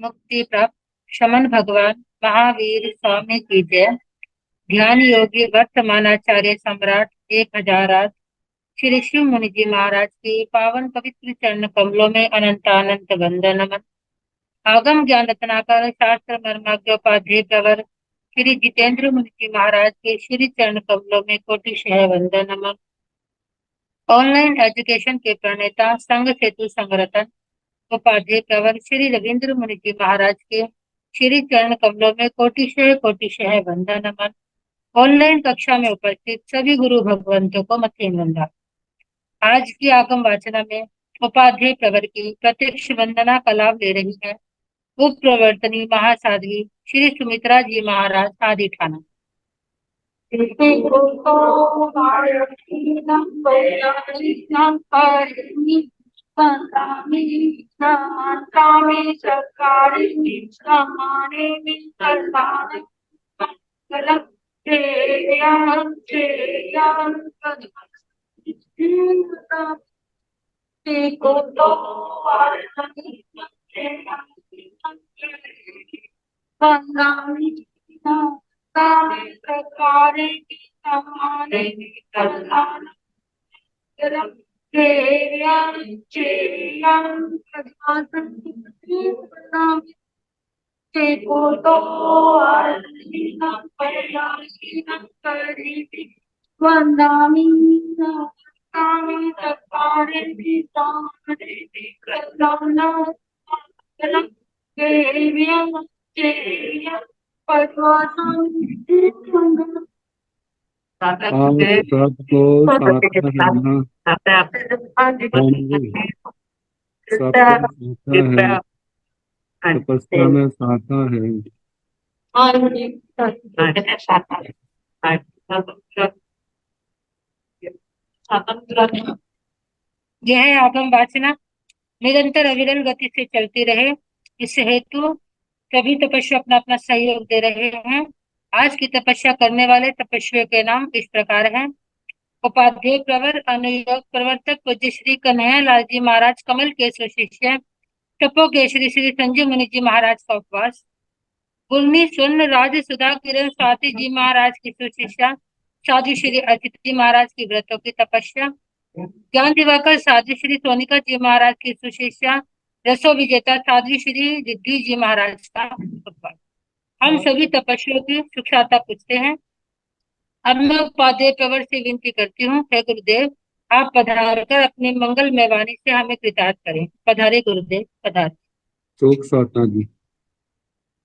मुक्ति प्राप्त शमन भगवान महावीर स्वामी की जय। ध्यान योगी वर्तमानाचार्य सम्राट 1000 श्री शिव मुनि जी महाराज की पावन पवित्र चरण कमलों में अनंत वंदन नमन। आगम ज्ञान रत्नाकर शास्त्र मर्माज्ञोपाध्याय प्रवर श्री जितेंद्र मुनि जी महाराज के श्री चरण कमलों में कोटि वंदन नमन। ऑनलाइन एजुकेशन के प्रणेता संघ सेतु संगठन उपाध्याय प्रवर श्री रविंद्र मुनि जी महाराज के श्री चरण कमलों में कोटि वंदन नमन। ऑनलाइन कक्षा में उपस्थित सभी गुरु भगवंतों को मध्य वंदना। आज की आगम वाचना में उपाध्याय प्रवर की प्रत्यक्ष वंदना का लाभ ले रही है उप प्रवर्तनी महासाध्वी श्री सुमित्रा जी महाराज आदि ठाना। आप सबको साथ रहना होंगे। सबको साथा है, तपस्या में साथा है। यह आगम वाचना निरंतर अविरल गति से चलती रहे, इस हेतु सभी तपस्या अपना अपना सहयोग दे रहे हैं। आज की तपस्या करने वाले तपस्वियों के नाम इस प्रकार हैं। उपाध्याय प्रवर अनुयोग प्रवर्तक पूज्य श्री कन्हैया लाल जी महाराज कमल के शिष्य टप्पो केशरी श्री संजय मुनि जी महाराज का उपवास। गुरनी स्वर्ण राज सुधा किरण स्वाति जी महाराज की सुशिष्या साधु श्री अजित जी महाराज की व्रतों की तपस्या। ज्ञान दिवाकर साधु श्री सोनिका जी महाराज की सुशिष्या रसो विजेता साधु श्री रिद्धि जी महाराज का उपवास। हम सभी तपस्वियों की सुख्याता पूछते हैं। अब मैं उपाध्याय प्रवर से विनती करती हूँ, हे गुरुदेव आप पधार कर अपनी मंगलमय वाणी से हमें कृतार्थ करें। पधारे गुरुदेव पधार। चौक साथा जी।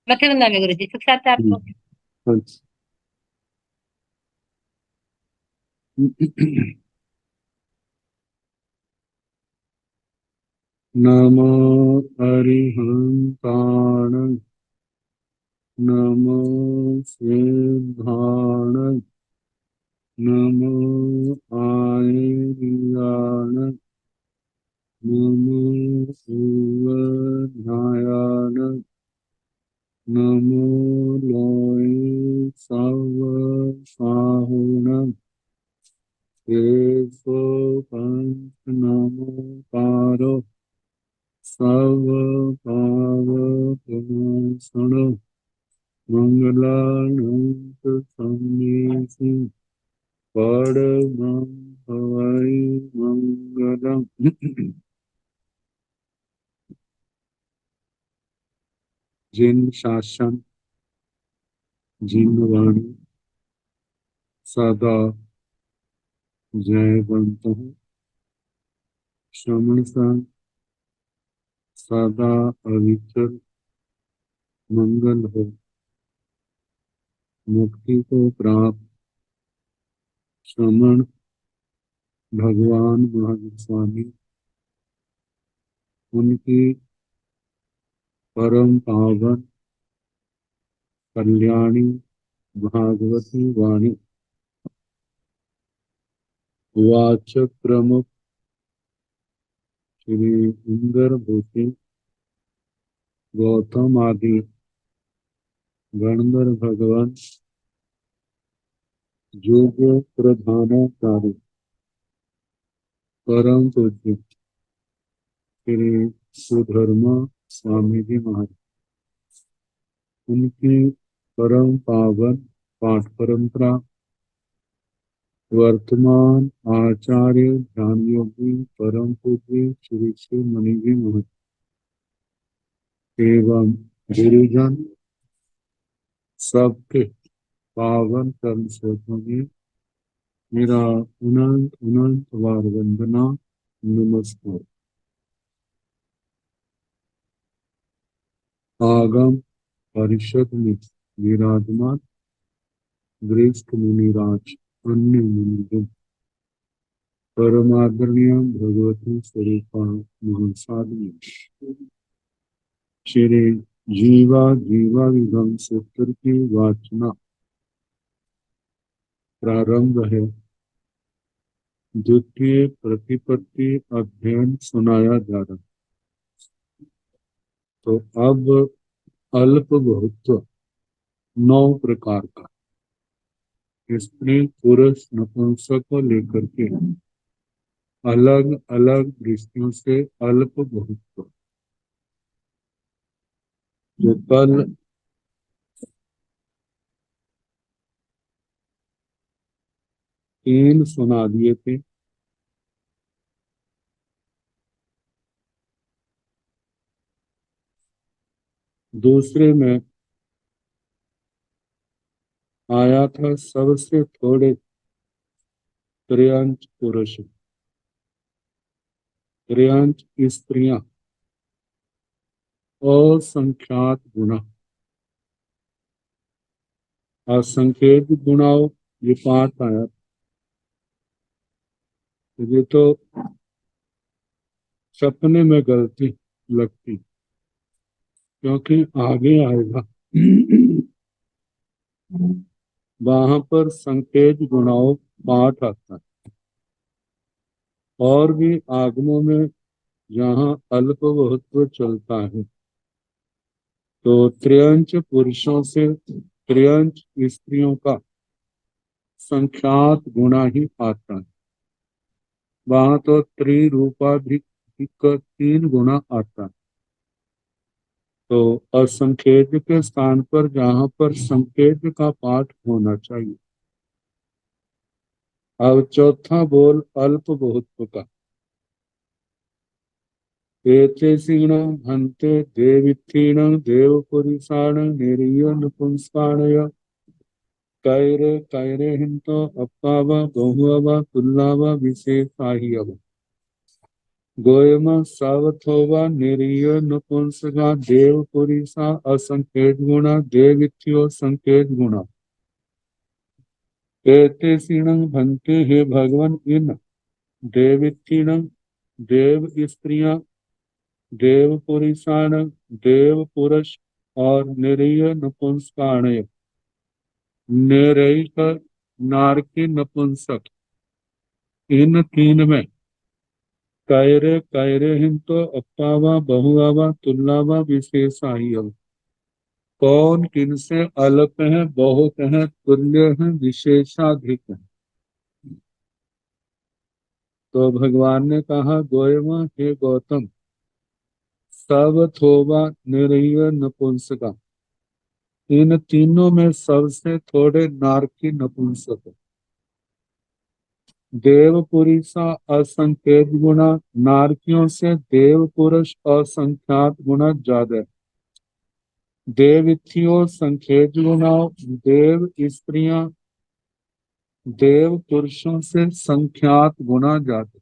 मथे वंदना में गुरु जी सुख साथ है आपको। नमो अरिहंताण, नमो सिद्धाण, नमो आयर्याण, नमो सुवधायाण, नमो लोय सव साहुण, केशो पंच नमो पारो सव पावकनाशण, मंगलानंत सन्यासी परमं भवै मंगलम्। जिन शासन जिन वाणी सदा जयवंत हो, श्रवण संग सदा अविचल मंगल हो, मुक्ति को प्राप्त श्रमण भगवान महावीर स्वामी उनकी परम पावन कल्याणी भागवती वाणी वाचक प्रमुख श्री इंद्र भूषण गौतम आदि गणधर भगवान योग प्रधानाचार्य परम पूज्य श्री सुधर्मा स्वामी जी महाराज, उनकी परम पावन पाठ परंपरा वर्तमान आचार्य ध्यान योगी परम पूज्य श्री श्री मणि जी महाराज एवं गुरुजन सबके पावन कर्म स्रोतों में मेरा अनंत अनंत बार वंदना नमस्कार। आगम परिषद में विराजमान वरिष्ठ मुनिराज अन्य मुनिजन परमादरणीय भगवती स्वरूपा महासाधु श्री जीवा जीवा विगम सूत्र की वाचना प्रारंभ है। द्वितीय प्रतिपत्ति अध्ययन सुनाया जा रहा। तो अब अल्प बहुत्व 9 प्रकार का स्त्री पुरुष नपुंसक को लेकर के अलग अलग दृष्टियों से अल्प बहुत्व जो कल 3 सुना दिए थे। दूसरे में आया था सबसे थोड़े त्रयंच पुरुष त्रयंच स्त्रियां असंख्यात गुणा असंख्यक गुणाओं ये पाठ आया। ये तो सपने में गलती लगती क्योंकि आगे आएगा वहां पर संकेत गुणाओं पाठ आता है। और भी आगमों में जहाँ अल्प बहुत्व चलता है तो त्रयंच पुरुषों से त्रयंच स्त्रियों का संख्यात गुणा ही आता है। वहां तो त्रिरूपाधिक 3 गुणा आता है। तो असंकेत के स्थान पर जहां पर संकेत का पाठ होना चाहिए। अब चौथा बोल अल्प बहुत्व का। एते सीणं हन्ते देवित्थीणं देवपुरुषाण निरीय नपुंसकाणय कैरे कैरे हिंतो अप्पाव बहुव तुल्लाव विशेषाह्यव गोयम सावथोवा निरीय नपुंसका देवपुरुषा असंकेत गुणा देवित्यो संकेत गुणा एते सीणं भन्ते हे भगवान इन देवित्थीणं देव स्त्रियां देव पुरुषाण देव पुरुष और निरीय नपुंसकाणय निरयिक नारकी नपुंसक इन 3 में कैरे कैरे हिंतो अप्पावा बहुआवा तुल्लावा विशेषाह्यव कौन किनसे अल्प है बहुत है तुल्य है विशेषाधिक है। तो भगवान ने कहा गोयमा हे गौतम सब थोवा निरीय नपुंसका इन तीनों में सबसे थोड़े नारकी नपुंसक है। देव पुरुषा असंख्यक गुणा नारकियों से देव पुरुष असंख्यात गुणा ज्यादा है। देविथियों संख्यक गुणा देव स्त्रियां देव पुरुषों से संख्यात गुणा ज्यादा।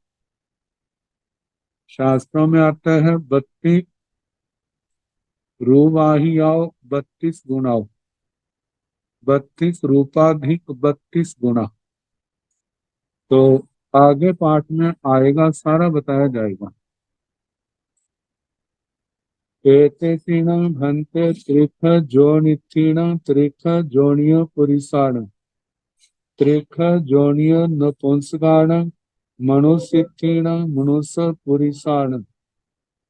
शास्त्रों में आता है 32 रूवाहियाओ 32 गुणाओं 32 रूपाधिक 32 गुणा। तो आगे पाठ में आएगा सारा बताया जाएगा। एते तीणं भन्ते त्रिख जोनिथीणं त्रिख जोनिय पुरिसाण त्रिख जोनिय नपुंसकाण मनुष्यथीणं मनुष्य पुरिसाण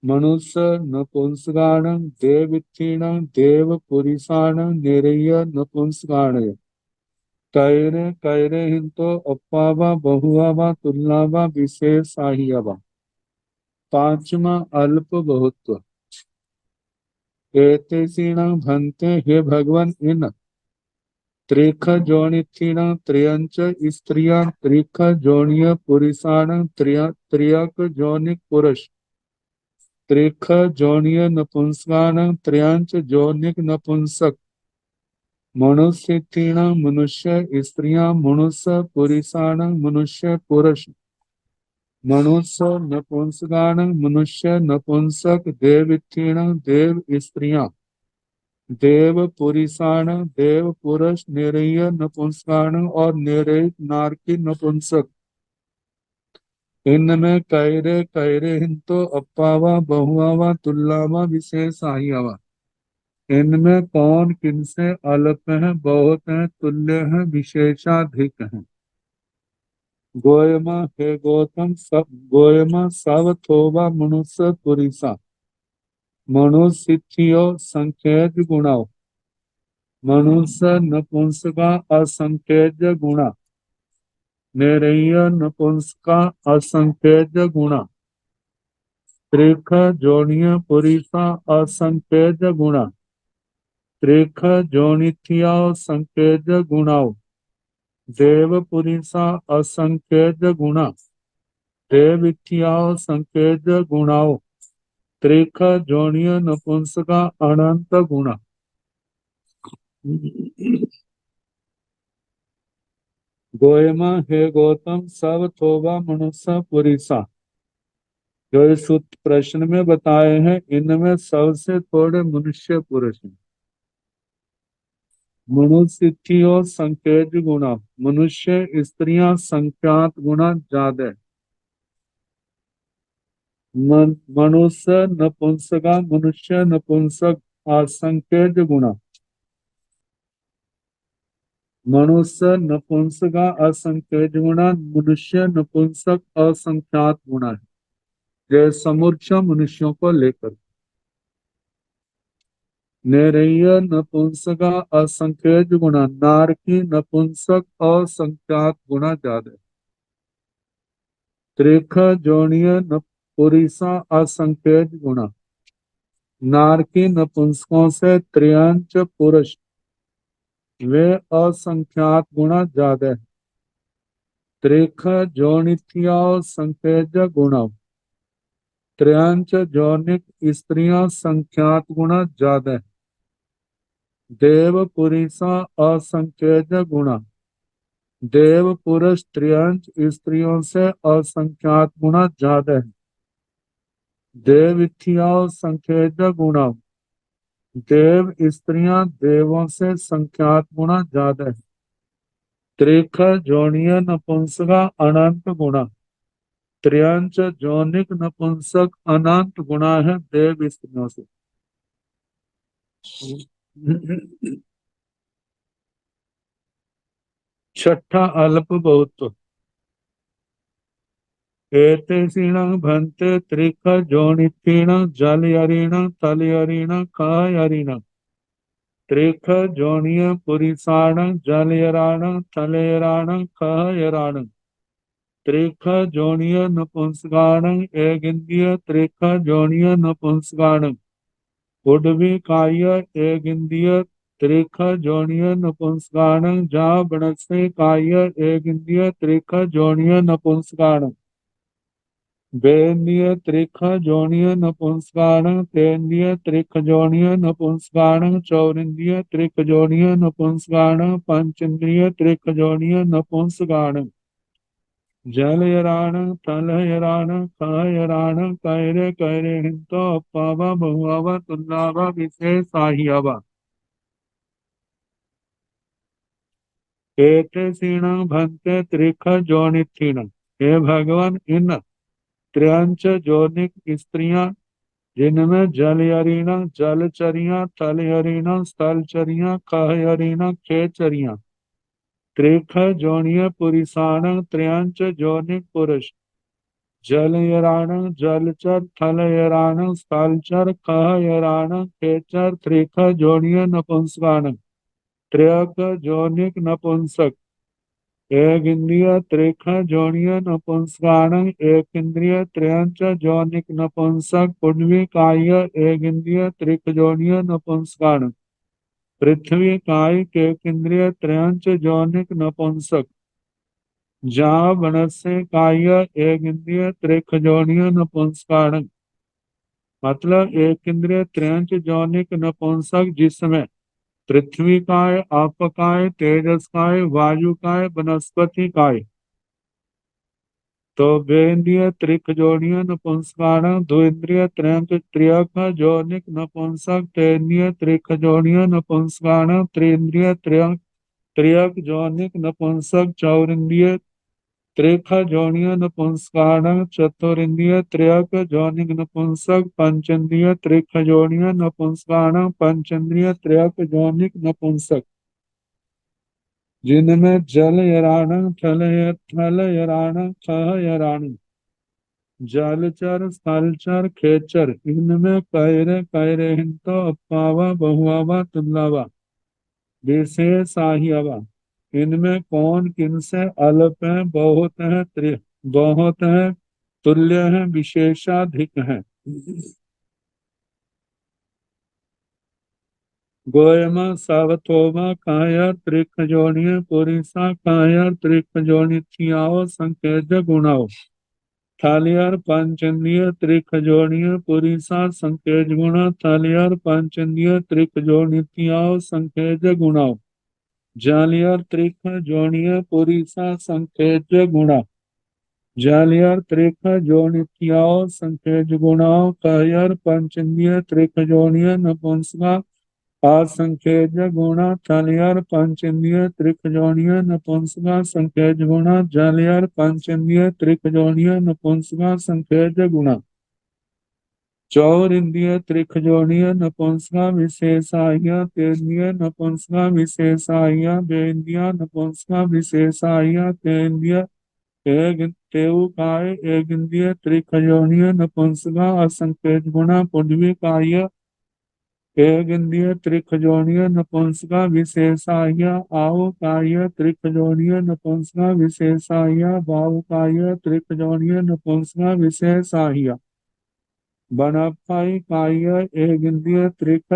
मनुष्य नपुंसकाण देविथीणं देव पुरिसाण निरय नपुंसकाण कैरे कैरे हिंतो अप्पावा बहुआवा तुल्लावा विशेषाह्यवा। 5वां अल्प बहुत्व एतेषीणां भन्ते हे भगवान इन त्रिख जोनिथिणां त्रयंच स्त्रियां त्रिख जोनिय पुरुषाणां त्रियक जोनिक पुरुष त्रिख जोनिय नपुंसकाणां त्रयंच जोनिक नपुंसक मनुष्यथिणां मनुष्य स्त्रियां मनुष्य पुरुषाणां मनुष्य पुरुष मनुष्य नपुंसकाणां मनुष्य नपुंसक देवथिणां देव स्त्रियां देव पुरुषाणां देव पुरुष निरय नपुंसकाणां और निरय नारकी नपुंसक इनमें कैरे कैरे हिंतो अप्पावा बहुआवा तुल्लावा विशेष आहियावा इनमें कौन किनसे अल्प है बहुत है तुल्य है विशेषाधिक है गोयमा हे गौतम सब गोयमा सब थोबा मनुष्य पुरीसा मनुष्यो संख्यज गुणाओ मनुष्य नपुंसका असंख्यज गुणा निरय नपुंसका असंख्यज गुणा त्रिख जोनिय पुरीसा असंख्यज गुणा त्रिख जोनिथिया संख्यज गुणाओ देव पुरीसा असंख्यज गुणा देव इत्थियाओ संख्यज गुणाओ त्रिख जोनिय नपुंसका अनंत गुणा गोयमा हे गौतम सब थोबा मनुष्य पुरीसा जो इस सूत्र प्रश्न में बताए हैं इनमें सबसे थोड़े मनुष्य पुरुष हैं मनुष्य थी और संकेत गुणा मनुष्य स्त्रियां संख्यात गुणा ज्यादा है। मनुष्य नपुंसका मनुष्य नपुंसक असंकेत गुणा मनुष्य नपुंसका असंकेत गुणा मनुष्य नपुंसक असंख्यात गुणा है ये समूर्छ मनुष्यों को लेकर निरय नपुंसका असंख्यज गुणा नारकी नपुंसक असंख्यात गुणा ज्यादा त्रिख जोनिय पुरीसा असंख्यज गुणा नारकी नपुंसकों से त्रियंच पुरुष वे असंख्यात गुणा ज्यादा है त्रिख जोनिथिया संख्यज गुणा त्रियंच जोनिक स्त्रियां संख्यात गुणा ज्यादा है देव पुरीसा असंख्यज गुणा देव पुरुष त्रियंच स्त्रियों से असंख्यात गुणा ज्यादा है देव इत्थिया संख्यज गुणा देव स्त्रियां देवों से संख्यात गुणा ज्यादा है त्रिख जोनिय नपुंसका अनंत गुणा त्रियंच जोनिक नपुंसक अनंत गुणा है देव स्त्रियों से छठा अल्प बहुत एतेषीणां भन्ते त्रिख जोनिथीणां जलयरीणां तलयरीणां कायरीणां त्रिख जोनिय पुरीषाणां जलयराणां तलयराणां कहयराणां त्रिख जोनिय नपुंसकाणां एगिंद्रिय त्रिख जोनिय नपुंसकाणां उड्वी काय एगिंद्रिय त्रिख जोनिय नपुंसकाणां जा बनस्य काय एगिंद्रिय त्रिख जोनिय नपुंसकाणां बेन्द्रिय त्रिख जोनिय नपुंसकाणां तेन्द्रिय त्रिख जोनिय नपुंसकाणां चौरिन्द्रिय त्रिख जोनिय नपुंसकाणां पंचेन्द्रिय त्रिख जोनिय नपुंसकाणां जलयराणां तलयराणां कहयराणां कैरे कैरे हिंतो अप्पावा बहुआवा तुल्लावा विशेषाहियावा एतेषीणां भन्ते त्रिख जोनिथीणां हे भगवान इन त्र्यंच जोनिक स्त्रियां जिनमें जलयरीणां जलचरियां तलयरीणां स्थलचरियां कहयरीणां खेचरियां त्रिख जोनिय पुरीषाणां त्रयंच जोनिक पुरुष जलयराणां जलचर थलयराणां स्थलचर कहयराणां खेचर त्रिख जोनिय नपुंसकाणां त्रयक जोनिक नपुंसक एक इंद्रिय त्रिख जोनिय नपुंसकाण एक इंद्रिय त्रयंच जोनिक नपुंसक पुण्वी काय एक इंद्रिय त्रिक जोनिय नपुंसकाण पृथ्वी काय के इंद्रिय त्रयंच जोनिक नपुंसक जा बनस्य काय एक इंद्रिय त्रिक जोनिय नपुंसकाण। मतलब एक इंद्रिय त्रयंच जोनिक नपुंसक जिसमें पृथ्वी काय, आप काय, तेजस काय, वायु काय, वनस्पति काय। तो बेन्द्रिय त्रिक जोनिय नपुंसकाण दो इंद्रिय त्रयंक त्रियक जोनिक नपुंसक तेन्द्रिय त्रिक जोनिय नपुंसकाण त्रिंद्रिय त्रयंक त्रियक जोनिक नपुंसक चौरिंद्रिय त्रिक जोनिय नपुंसकाण चतुरिंद्रिय त्रियक जोनिक नपुंसक पंचेंद्रिय त्रिक जोनिय नपुंसकाण पंचेंद्रिय त्रियक जोनिक नपुंसक जिनमें जल यराण थल यराण खह यराण जलचर स्थलचर खेचर इनमें कैरे कैरे हिंतो अप्पावा बहुआवा तुल्लावा विशेषाहियावा। इनमें कौन किनसे अल्प है, बहुत है, बहुत है, तुल्य है, विशेषाधिक है। गोयमा सावथोमा कायर त्रिक जोनिय पुरिसा कायर त्रिक जोनि थियाओ संकेत गुणाओ थालियार पंचेंद्रिय त्रिक जोनिय पुरिसा संकेत गुणा थालियार पंचेंद्रिय त्रिक जोनि थियाओ संकेत गुणाओ जालियार त्रिक जोनिय पुरिसा संकेत गुणा जालियार त्रिक जोनि थियाओ संकेत गुणाओ कायर पंचेंद्रिय त्रिक जोनिय नपुंसका असंख्यज गुणा थालियार पंचेंद्रिय त्रिकजोनिय नपुंसका संख्यज गुणा जालियार पंचेंद्रिय त्रिकजोनिय नपुंसका संख्यज गुणा चौर इंद्रिय त्रिकजोनिय नपुंसका विशेषाय तेन्द्रिय नपुंसका विशेषाय बेन्द्रिय नपुंसका विशेषाय तेन्द्रिय एक तेऊ काय एक इंद्रिय त्रिकजोनिय नपुंसका असंख्यज गुणा पुण्वी काय एक इंद्रिय त्रिखजोनिय नपुंसका विशेषाय आओ काय त्रिखजोनिय नपुंसका विशेषाय भाव काय त्रिखजोनिय नपुंसका विशेषाय बनपाई काय एक इंद्रिय त्रिख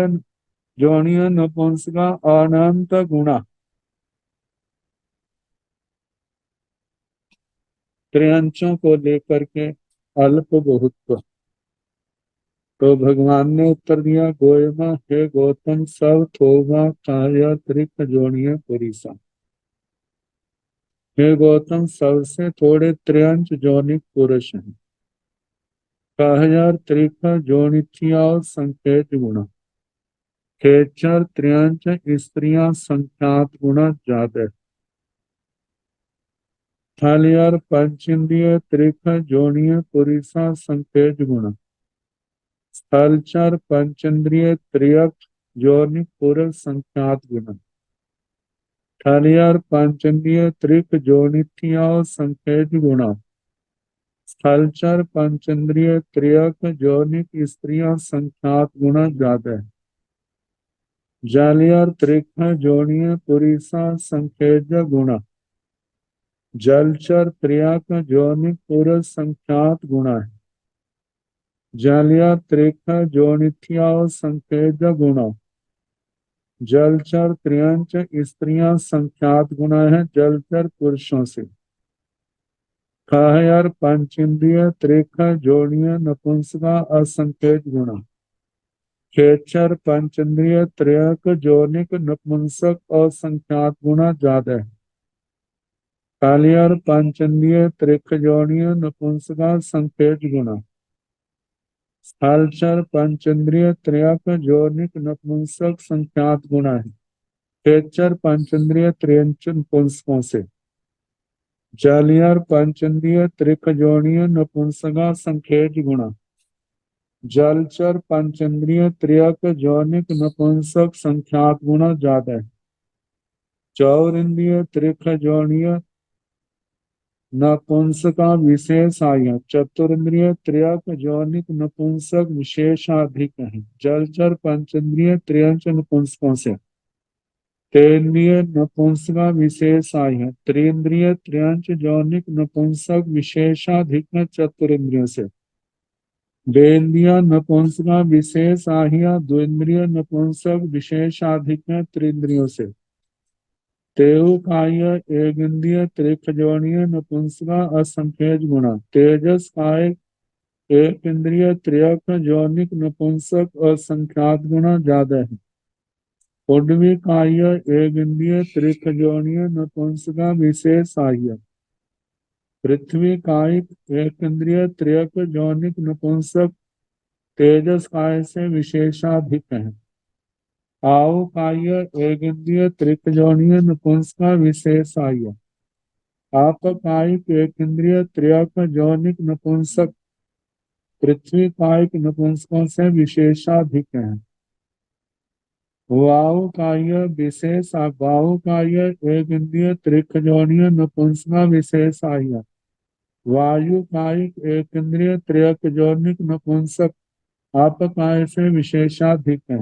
जोनिय नपुंसका अनंत गुणा त्रियंचों को लेकर के अल्प बहुत। तो भगवान ने उत्तर दिया गोयमा हे गौतम सब थोमा काया त्रिक जोनिय पुरीसा। हे गौतम सबसे थोड़े त्रियंच जोनिक पुरुष हैं। कहयार त्रिक जोनिथिया संकेत गुणा खेचर त्रियंच स्त्रियां संख्यात गुणा ज्यादा। थालियार पंचेंद्रिय त्रिक जोनिय पुरीसा संकेत गुणा स्थलचर पंचेंद्रिय त्रियक जोनिक पुरुष संख्यात गुणा थालियार पंचेंद्रिय त्रिक जोनिथिया संकेत गुणा स्थलचर पंचेंद्रिय त्रियक जोनिक स्त्रियां संख्यात गुणा ज्यादा है। जालियार त्रिक जोनिय पुरीसा संकेत गुणा जलचर त्रियक जोनिक पुरुष संख्यात गुणा है। जालियार त्रिक जोनिथिया संकेत गुणा जलचर त्रियंच स्त्रियां संख्यात गुणा है जलचर पुरुषों से। कहयार पंचेंद्रिय त्रिक जोनिय नपुंसका असंकेत गुणा खेचर पंचेंद्रिय त्रियक जोनिक नपुंसक असंख्यात गुणा ज्यादा है। कालियार पंचेंद्रिय त्रिक जोनिय नपुंसका संकेत गुणा स्थलचर पंचेंद्रिय त्रियक जोनिक नपुंसक संख्यात गुणा है। खेचर पंचेंद्रिय त्रियंच नपुंसकों से। जालियार पंचेंद्रिय त्रिक जोनिय नपुंसका संकेत गुणा जलचर पंचेंद्रिय त्रियक जोनिक नपुंसक संख्यात गुणा ज्यादा है। चौर इंद्रिय त्रिक जोनिय नपुंसका विशेषाय चतुरिंद्रिय त्रियक जोनिक नपुंसक विशेषाधिक है। जलचर पंचेंद्रिय त्रियंच नपुंसकों से। तेन्द्रिय नपुंसका विशेषाय त्रिंद्रिय त्र्यंच जौनिक नपुंसक विशेषाधिक चतुरिंद्रियों से। देन्द्रिय नपुंसका विशेषाहिया द्विंद्रिय नपुंसक विशेषाधिक त्रिंद्रियों से। तेउ काय एक इंद्रिय त्रिखजोनीय नपुंसका असंख्यज गुणा। तेजस काय एक इंद्रिय त्रियक जौनिक नपुंसक असंख्यात गुणा ज्यादा है। उड्डवी काय एक इंद्रिय त्रिखजोनीय नपुंसका विशेष आह्य। पृथ्वी कायिक एक इंद्रिय त्रियक जौनिक नपुंसक तेजस काय से विशेषाधिक है। आओ काय एक इंद्रिय त्रिखजोनीय नपुंसका विशेष आह्य। आप कायिक एक इंद्रिय त्रियक जौनिक नपुंसक पृथ्वी कायिक नपुंसकों से विशेषाधिक है। वायु काय विशेष वायु काय एक इंद्रिय त्रिखजोनीय नपुंसका विशेष आह्य। वायु कायिक एक इंद्रिय त्रियक जौनिक नपुंसक आप काय से विशेषाधिक है।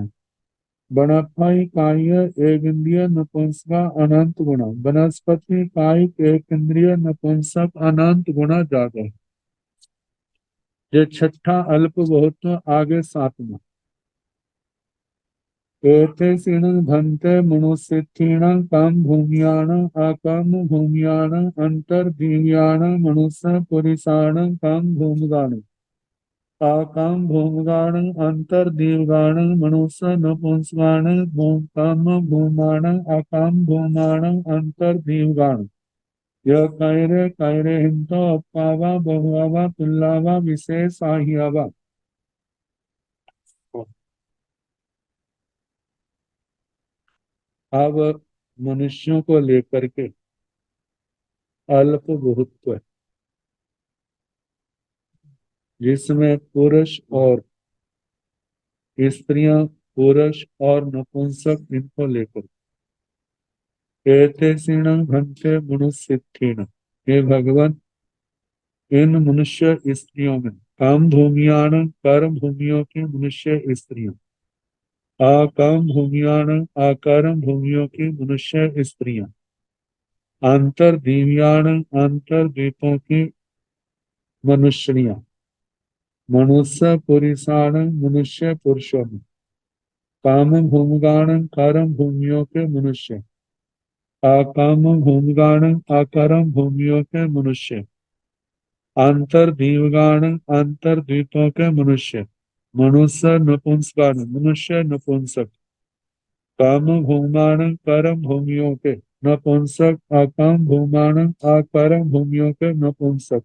बनफाई काय एक इंद्रिय नपुंसका अनंत गुणा। वनस्पति कायिक एक इंद्रिय नपुंसक अनंत गुणा ज्यादा है। ये छठा अल्प बहुत आगे सातवां। एते सीणं भन्ते मनुष्यथीणं काम भूमियाणं अकम भूमियाणं अंतर्दीव्याणं मनुष्य पुरिषाणं काम भूमगाणं आकाम भूमगाणं अंतर्दीवगाणं मनुष्य नपुंसगाणं भूम भूमाणं अकाम भूमाणं अंतर्दीवगाणं। यह कैरे हिंतो अप्पावा बहुआवा तुल्लावा विशेष आहियावा। अब मनुष्यों को लेकर के अल्प बहुत्व, जिसमें पुरुष और स्त्रियां, पुरुष और नपुंसक, इनको लेकर एते सीणं भंते मनुष्यथीन। हे भगवान, इन मनुष्य स्त्रियों में काम भूमियाण कर्म भूमियों की मनुष्य स्त्रियों, आकाम भूमियाण आकर्म भूमियों की मनुष्य स्त्रियां, अंतर्दीव्याण अंतर्द्वीपों की मनुष्यियां, मनुष्य पुरुषाण मनुष्य पुरुषों में, काम भूमगाण कर्म भूमियों के मनुष्य, आकाम भूमगाण आकर्म भूमियों के मनुष्य, अंतर्दीवगाण अंतर्द्वीपों के मनुष्य, मनुष्य नपुंसकाण मनुष्य नपुंसक, काम भूमाण कर्म भूमियों के नपुंसक, अकाम भूमाण अकर्म भूमियों के नपुंसक,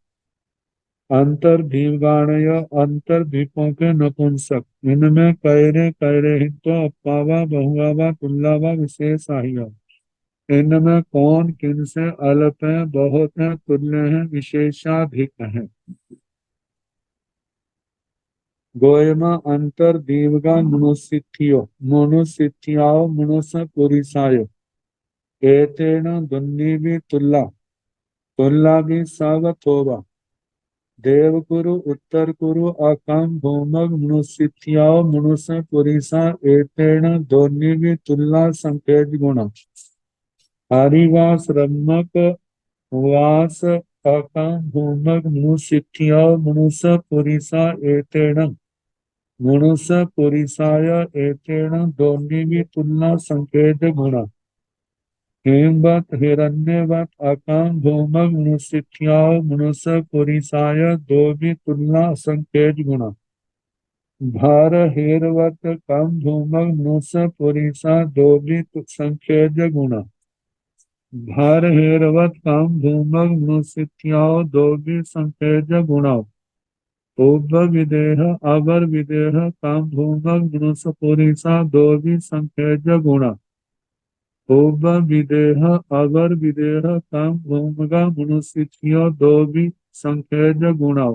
अंतर्दीवगाणय अंतर्द्वीपों के नपुंसक। इनमें कैरे कैरे हिंतो अप्पावा बहुआवा तुल्लावा विशेष आहिया। इनमें कौन किन से अल्प है, बहुत है, तुल्य है, विशेषाधिक है। गोयमा अंतर्दीवगा मनुसिथियो मनुसिथियाओ मनुष्य पुरिसायो। एतेन दुन्नीवि तुल्ला तुल्ला भी सावथोवा। देवकुरु उत्तर कुरु अकम भूमग मनुसिथियाओ मनुष्य पुरिसा। एतेन दोन्नीवि तुल्ला संकेत गुणा। हरिवास रम्मक वास अकम भूमग मनुसिथियाओ मनुष्य पुरिसा। एतेन मनुष्य पुरिसाय एतेन दोन्नीवि तुल्ला संकेत गुणा। हेमवत हिरण्यवत अकाम भूमग मनुष्याओ मनुष्य पुरिसाय दो भी तुलना संकेत गुणा। भार हेरवत कम भूमग मनुष्य पुरिसा दो भी संकेत गुणा। भार हेरवत कम भूमग मनुष्याओ दो भी संकेत गुणा। उभ विदेह अवर विदेह काम भूमग मनुष्य पुरिसा दो भी संकेत गुणा। उभ विदेह अवर विदेह काम भूमगा मनुष्य दो भी संकेत गुणा।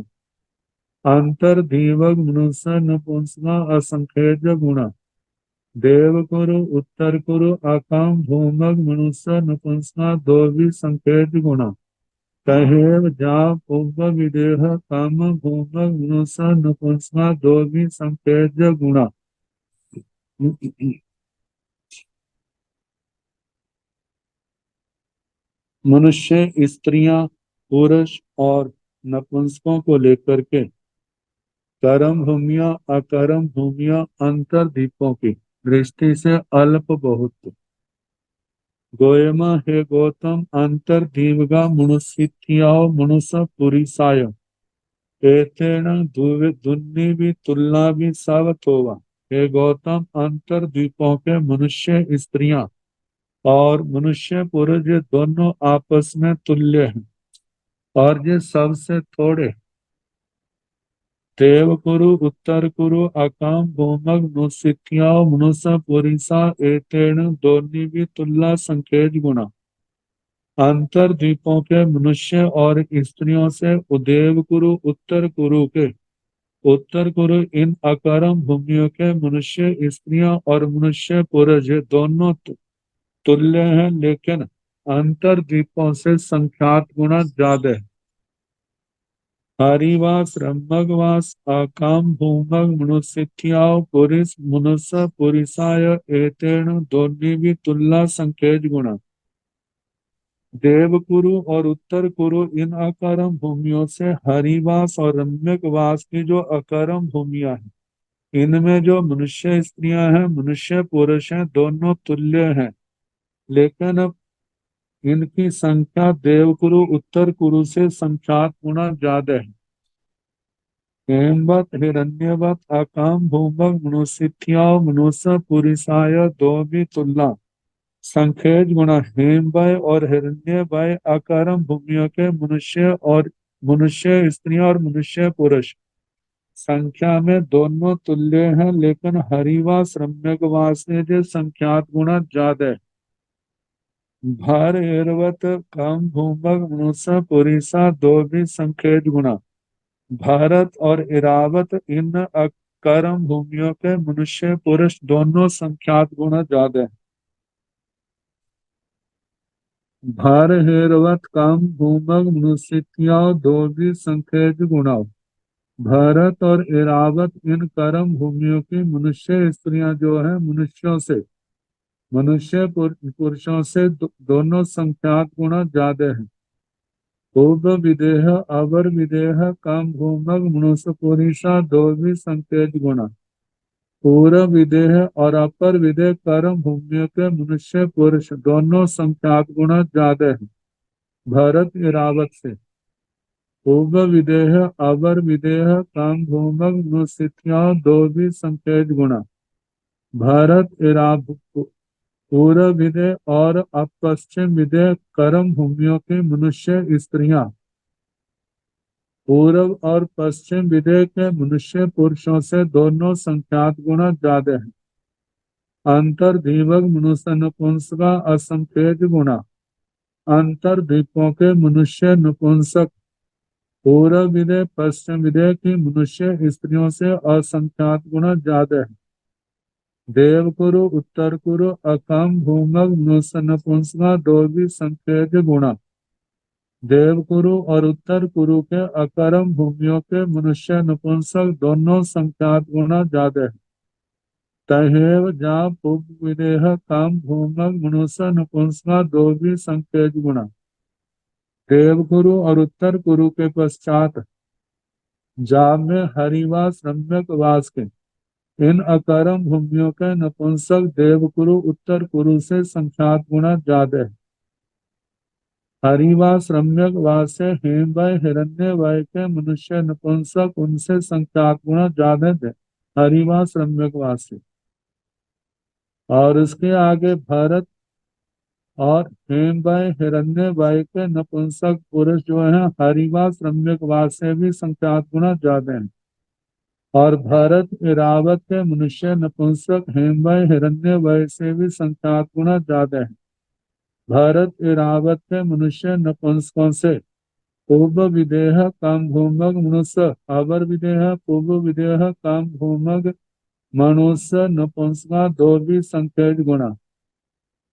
अंतर्दीवग मनुष्य नपुंसका असंकेत गुणा। देव कुरु उत्तर कुरु अकाम भूमग मनुष्य नपुंसका दो भी संकेत गुणा। कहेव जा उभ विदेह काम भूमग मनुष्य नपुंसका दो भी संकेत गुणा। मनुष्य स्त्रियां पुरुष और नपुंसकों को लेकर के कर्म भूमिया अकर्म भूमिया अंतर्दीपों की दृष्टि से अल्प बहुत गोयमा हे गौतम अंतर्दीवगा मनुष्यत्याओ मनुष्य पुरिसाय एतेन दुन्नी भी तुलना भी सावतोवा। हे गौतम अंतर्दीपों के मनुष्य स्त्रियां और मनुष्य पुरुष ये दोनों आपस में तुल्य हैं और ये सबसे थोड़े देव कुरु उत्तर कुरु अकाम भूमग नुसित्या मनुष्य पुरिसा एतेन दोन्ही भी तुल्ला संकेत गुणा। अंतर्द्वीपों के मनुष्य और स्त्रियों से उदेव कुरु उत्तर कुरु के उत्तर कुरु इन अकरम भूमियों के मनुष्य स्त्रियां और मनुष्य पुरुष ये दोनों तुल्य हैं, लेकिन अंतर्द्वीपों से संख्यात गुना ज्यादा है। हरिवास रम्भगवास अकाम भूमग मनुष्यत्याओ पुरिस मनुष्य पुरिसाय एतेन दोन्ही भी तुल्ला संकेत गुणा। देवकुरु और उत्तर कुरु इन अकरम भूमियों से हरिवास और रम्यकवास की जो अकरम भूमियां हैं इनमें जो मनुष्य स्त्रियां हैं मनुष्य पुरुष हैं दोनों तुल्य हैं, लेकिन अब इनकी संख्या देवकुरु उत्तर कुरु से संख्यात गुना ज्यादा है। हेमवत हिरण्यवत अकाम भूमक मनुष्यत्या मनुष्य पुरिसाय दो भी तुलना संखेज गुणा। हेमवय और हिरण्यवय अकरम भूमियों के मनुष्य और मनुष्य स्त्रियां और मनुष्य पुरुष संख्या में दोनों तुल्य हैं, लेकिन हरिवास रम्यकवास से जो संख्यात गुणा ज्यादा है। भर एरवत काम भूमक मनुष्य पुरिसा दो भी संखेज गुणा। भारत और इरावत इन अकरम भूमियों के मनुष्य पुरुष दोनों संख्यात गुणा ज्यादा है। भार हेरवत काम भूमक मनुष्यत्या दो भी संखेज गुणा। भारत और इरावत इन कर्म भूमियों की मनुष्य स्त्रियां जो है मनुष्यों से पुरुषों से दोनों संख्यात गुणा ज्यादा है। पूर्व विदेह अवर विदेह काम भूमक मनुष्य पुरुषा दो भी संकेत गुणा। पूर्व विदेह और अपर विदेह कर्म भूमियों के मनुष्य पुरुष दोनों संख्यात गुणा ज्यादा है भारत इरावत से। पूर्व विदेह अवर विदेह काम भूमक मनुष्यत्या दो भी संकेत गुणा। भारत इराव पूर्व विदेह और अपश्चिम विदेह कर्म भूमियों के मनुष्य स्त्रियां पूर्व और पश्चिम विदेह के मनुष्य पुरुषों से दोनों संख्यात गुणा ज्यादा है। अंतर्दीवक मनुष्य नपुंसका असंख्येज गुणा। अंतर्दीपों के मनुष्य नपुंसक पूर्व विदेह पश्चिम विदेह की मनुष्य स्त्रियों से असंख्यात गुणा ज्यादा है। देवकुरु उत्तर कुरु अकम भूमक मनुष्य नपुंसका दो भी संख्येज गुणा। देवकुरु और उत्तर कुरु के अकरम भूमियों के मनुष्य नपुंसक दोनों संख्यात गुणा ज्यादा है। तहेव जा पूर्व विदेह काम भूमक मनुष्य नपुंसका दो भी संख्येज गुणा। देवकुरु और उत्तर कुरु के पश्चात जाब में हरिवास रम्यक वास के इन अकरम भूमियों के नपुंसक देवकुरु उत्तर कुरु से संख्यात गुणा ज्यादा है। हरिवास रम्यक वास से हेमवय हिरण्य वय के मनुष्य नपुंसक उनसे संख्यात गुणा ज्यादा है हरिवास रम्यक वास से। और उसके आगे भरत और हेमवय हिरण्य वय के नपुंसक पुरुष जो है हरिवास रम्यक वास से भी संख्यात गुणा ज्यादा है। और भरत इरावत के मनुष्य नपुंसक हेमवय हिरण्य वय से भी संख्यात गुणा ज्यादा है। भरत इरावत के मनुष्य नपुंसकों से पूर्व विदेह काम भूमग मनुष्य अवर विदेह पूर्व विदेह काम भूमग मनुष्य नपुंसका दो भी संकेत गुणा।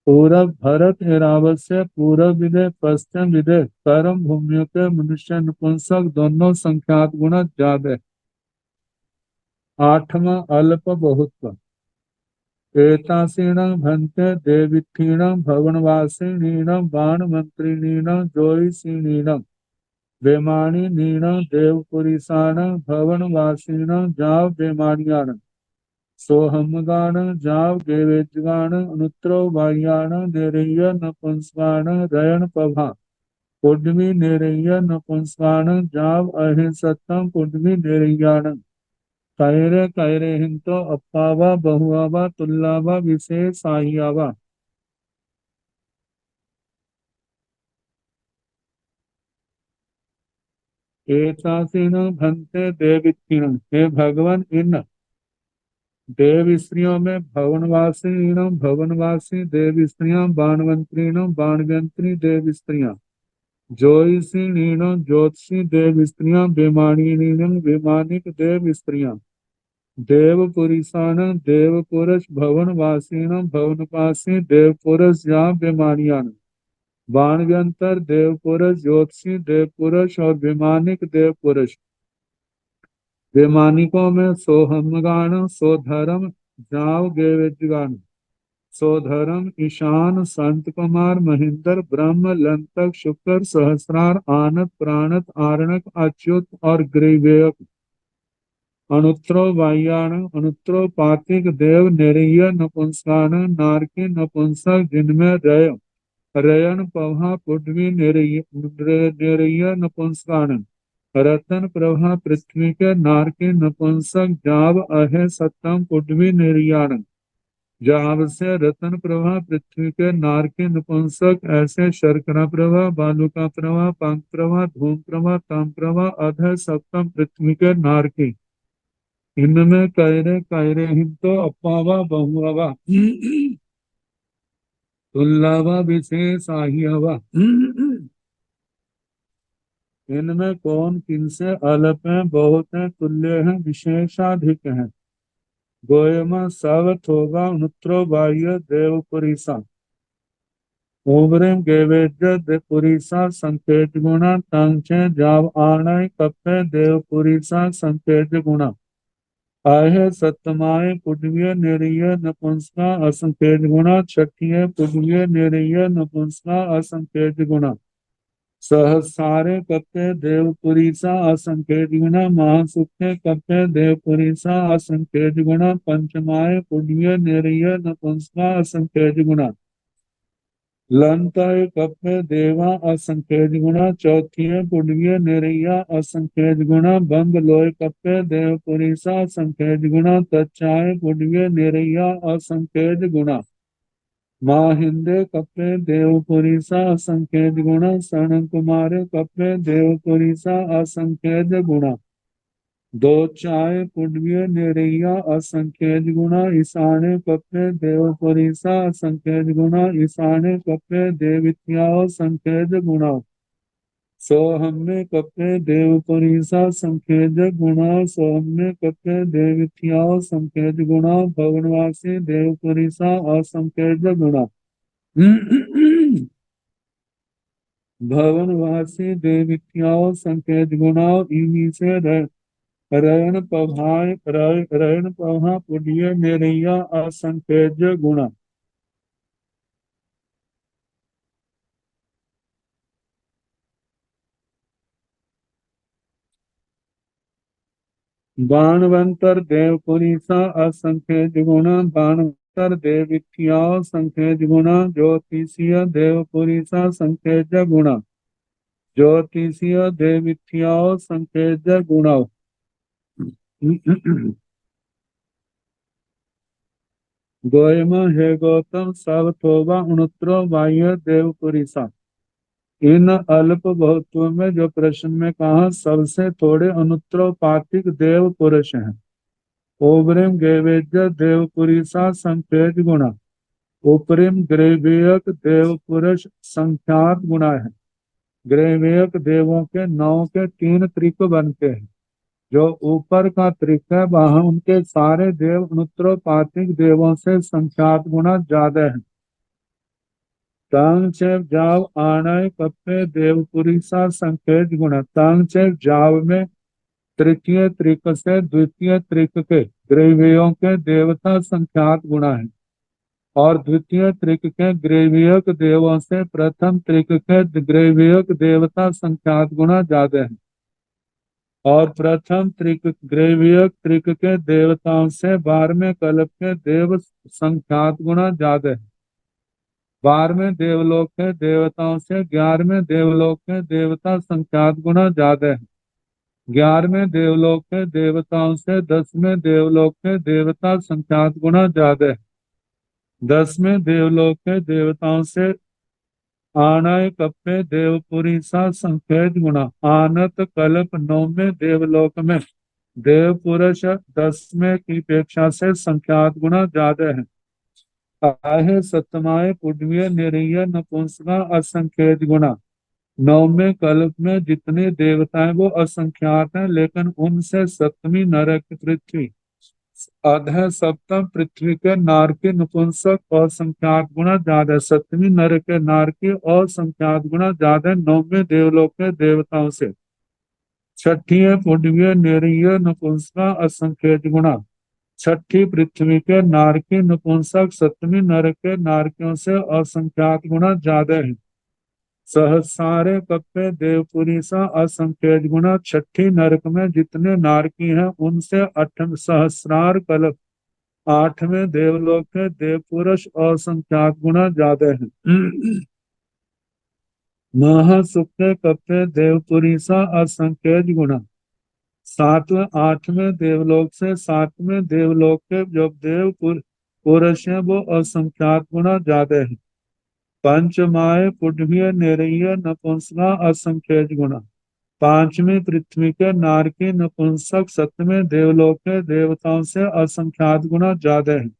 पूरब भरत एरावत से पूरब विदेह पश्चिम विदेह कर्म भूमियों के मनुष्य नपुंसक दोनों संख्यात गुणा ज्यादा है। आठवां अल्प बहुत्व। एतासीणं भन्ते देविथीणं भवनवासिनीणं बाणमन्त्रिणीणं जोयसीनीणं वेमानिनीणं देवपुरीषाणं भवनवासिनीणं जाव वेमानियाणं सोहमगान जाव देवेज्गान अनुत्रो वायान नेरय्य नपुंसगान रयन पभा पुड्मी नेरय्य नपुंसगान जाव अहिंसतम पुड्मी नेरय्यान कैरे कैरे हिंतो अप्पावा बहुआवा तुल्लावा विशेष आहियावा। एतासीन भंते देवित्तीण, हे भगवान इन देव स्त्रियों में भवनवासिनीणम भवनवासी देव स्त्रियां बाणवंत्रीणम बाणवंत्री देव स्त्रियां ज्योतिषीणीणम ज्योतिषी देव स्त्रियां बेमानीणीणम बेमानिक देव स्त्रियां देव पुरुषाणम देव पुरुष भवनवासीणम भवनवासी देव पुरुष या बेमानियान बाणव्यंतर देव पुरुष ज्योतिषी देव पुरुष और बेमानिक देव पुरुष। वैमानिकों में सोहमगान सोधर्म जाव गेवेजगान सोधर्म ईशान संत कुमार महेंद्र ब्रह्म लंतक शुक्र सहस्रार आनत प्राणत आरणक अच्युत और ग्रीवेयक अनुत्रो वायान अनुत्रो पातिक देव निरीय नपुंसकान नारकी नपुंसक जिनमें रय रयन पवहा पुड्वी निरीय नपुंसकान रतन प्रभा पृथ्वी के नारकी नपुंसक जाव अहे सत्तम पुड्वी निर्याण जाव से रतन प्रभा पृथ्वी के नारकी नपुंसक ऐसे शर्करा प्रभा बालुका प्रभा पंख प्रभा धूम प्रभा तम प्रभा अध सप्तम पृथ्वी के नारकी इनमें कैरे कैरे हिंतो अप्पावा बहुआवा तुल्लावा विशेष आहियावा। इनमें कौन किनसे अल्प हैं बहुत हैं तुल्य हैं विशेषाधिक हैं। गोयमा सावत होगा अनुत्रो बाह्य देव पुरीसा उबरिम गेवेद्य पुरीसा संकेत गुणा तंचे जाव आणय कप्पे देव पुरीसा संकेत गुणा आहे सतमाय पुड्व्य निरीय नपुंसका असंकेत गुणा छठिय पुड्व्य निरीय नपुंसका असंकेत गुणा सहसारे कप्पे देवपुरीसा असंकेत गुणा महासुखे कप्पे देवपुरीसा असंकेत गुणा पंचमाय पुण्य निरीय नपुंसका असंकेत गुणा लंताय कप्पे देवा असंकेत गुणा चौथीय पुण्य निरीया असंकेत गुणा बंग लोय कप्पे देवपुरीसा असंकेत गुणा तच्चाय पुण्य निरीया असंकेत गुणा माहिंदे कप्पे देवपुरीसा असंकेत गुणा सण कुमारे कप्पे देवपुरीसा असंकेत गुणा दो चाय पुण्य निरैया असंकेत गुणा ईशाने कप्पे देवपुरीसा असंकेत गुणा ईशाने कप्पे देवित्याओ संकेत गुणा सोहम्मे कप्पे देवपुरीसा संकेत गुणा सोहम्मे कप्पे देवित्याओ संकेत गुणा भवनवासी देवपुरीसा असंकेत गुणा भवनवासी देवित्याओ संकेत गुणा इन्हीं से रयन पभाय रयन पभा पुण्य निरैया असंकेत गुणा। बाणवंतर देवपुरीसा असंख्य गुणा बाणवंतर देवित्याओ संख्य गुणा ज्योतिषीय देवपुरीसा संख्य गुणा ज्योतिषीय देवित्याओ संख्य गुणा। गोयम हे गौतम सब थोबा उनुत्रो बाह्य देवपुरीसा। इन अल्प बहुत्व में जो प्रश्न में कहा सबसे थोड़े अनुत्रोपातिक देव पुरुष हैं। ओबरिम गेवेद्य देव पुरीसा संकेत गुणा उपरिम ग्रेवेयक देव पुरुष संख्यात गुणा है। ग्रेवेयक देवों के नौ के तीन त्रिक बनते हैं। जो ऊपर का त्रिक है वहां उनके सारे देव अनुत्रोपातिक देवों से संख्यात गुणा ज्यादा है। तांग चेव जाव आणय कप्पे देवपुरीसा संकेत गुण तांग चेव जाव में तृतीय त्रिक से द्वितीय त्रिक के ग्रीवियों के देवता संख्यात गुणा है। और द्वितीय त्रिक के ग्रेवियक देवों से प्रथम त्रिक के ग्रेवियक देवता संख्यात गुना ज्यादा है। और प्रथम त्रिक ग्रेवियक त्रिक के देवताओं से 12वें कल्प के देव संख्यात गुना ज्यादा है। 12वें देवलोक के देवताओं से 11वें देवलोक के देवता संख्यात गुना ज्यादा है। 11वें देवलोक के देवताओं से 10वें देवलोक के देवता संख्यात गुना ज्यादा है। 10वें देवलोक के देवताओं से आनय कप्पे देवपुरी सा संकेत गुना आनत कल्प 9वें देवलोक में देव पुरुष 10वें की अपेक्षा से संख्यात गुना ज्यादा है। आहे सतमाए पुण्य निरीय नपुंसका असंख्यत गुना 9वें कल्प में जितने देवता हैं वो असंख्यात हैं, लेकिन उनसे सप्तमी नरक पृथ्वी अधः सप्तम पृथ्वी के नारकी नपुंसक और संख्यात गुना ज्यादा है। सप्तमी नरक के नारकी और संख्यात गुना ज्यादा है 9वें देवलोक के देवताओं से। छठी है पुण्य निरीय नपुंसका असंख्यत गुना। छठी पृथ्वी के नारकी नपुंसक सप्तमी नरक के नारकियों से असंख्यात गुना ज्यादा है। सहस्रारे कप्पे देवपुरी सा असंख्यत गुना। छठी नरक में जितने नारकी हैं उनसे अठ सहस्रार कल्प 8वें देवलोक के देव पुरुष असंख्यात गुना ज्यादा है। महासुखे कप्पे देवपुरी सा असंख्यत गुना। 8वें देवलोक से 7वें देवलोक के जो पुरुष हैं वो असंख्यात गुना ज्यादा है। पंचमाए पुण्य निरीय नपुंसका असंख्यत गुना। 5वीं पृथ्वी के नारकी नपुंसक 7वें देवलोक के देवताओं से असंख्यात गुना ज्यादा है।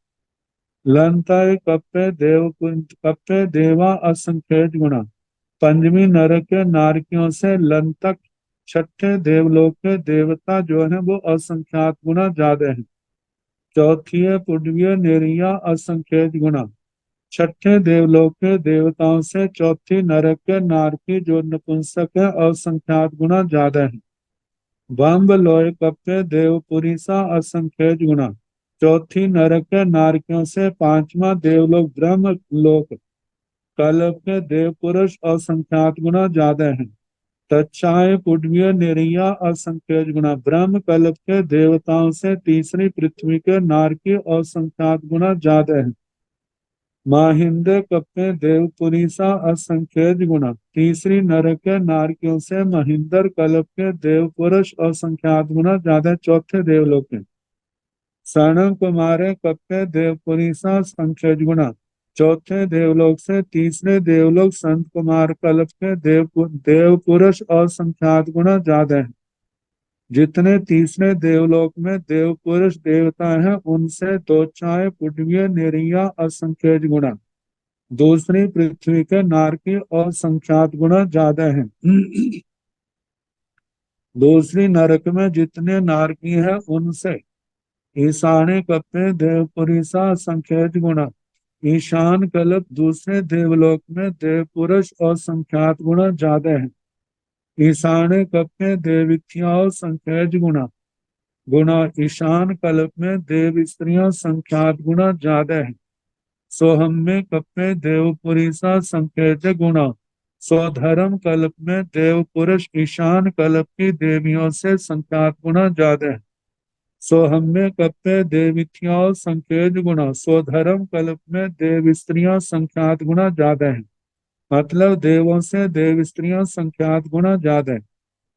लंताए कप्पे देवा असंख्यत गुना। 5वीं नरक के नारकियों से लंतक 6ठे देवलोक के देवता जो है वो असंख्यात गुना ज्यादा है। चौथी है पुण्य निरिया असंख्यत गुना। 6ठे देवलोक के देवताओं से चौथी नरक के नारकी जो नपुंसक है असंख्यात गुना ज्यादा है। बम्ब लोय कप्पे देवपुरी सा असंख्यत गुना। चौथी नरक के नारकियों से 5वां देवलोक ब्रह्म लोक कल्प के देव पुरुष असंख्यात गुना ज्यादा है। तच्छाए पुण्य निरिया असंख्यत गुना। ब्रह्म कल्प के देवताओं से तीसरी पृथ्वी के नारकी असंख्यात गुना ज्यादा है। माहिंद कप्पे देवपुरी सा असंख्यत गुना। तीसरी नरक के नारकियों से महिंदर कल्प के देव पुरुष असंख्यात गुना ज्यादा चौथे देवलोक के। सणम कुमारे कप्पे देवपुरी सा संख्यत गुना। चौथे देवलोक से तीसरे देवलोक संत कुमार कल्प के देव पुरुष और संख्यात गुना ज्यादा है। जितने तीसरे देवलोक में देव पुरुष देवता हैं उनसे दो चाय पुण्य निरिया असंख्यत गुना। दूसरी पृथ्वी के नारकी और संख्यात गुना ज्यादा है। दूसरी नरक में जितने नारकी हैं उनसे ईशाने कप्पे देवपुरी सा संख्यत गुना। ईशान कल्प दूसरे देवलोक में देव पुरुष और संख्यात गुना ज्यादा है। ईशाने कप्पे देवित्याओं संख्यत गुना ईशान कल्प में देव स्त्रियां संख्यात गुना ज्यादा है। सोहम में कप्पे देवपुरी सा संख्यत गुना। स्वधर्म कल्प में देव पुरुष ईशान कल्प की देवियों से संख्यात गुना ज्यादा है। सोहम्य कप्पे देवित्याओं संकेत गुना। स्वधर्म कल्प में देव स्त्रियां संख्यात गुना ज्यादा है। मतलब देवों से देव स्त्रियां संख्यात गुना ज्यादा है।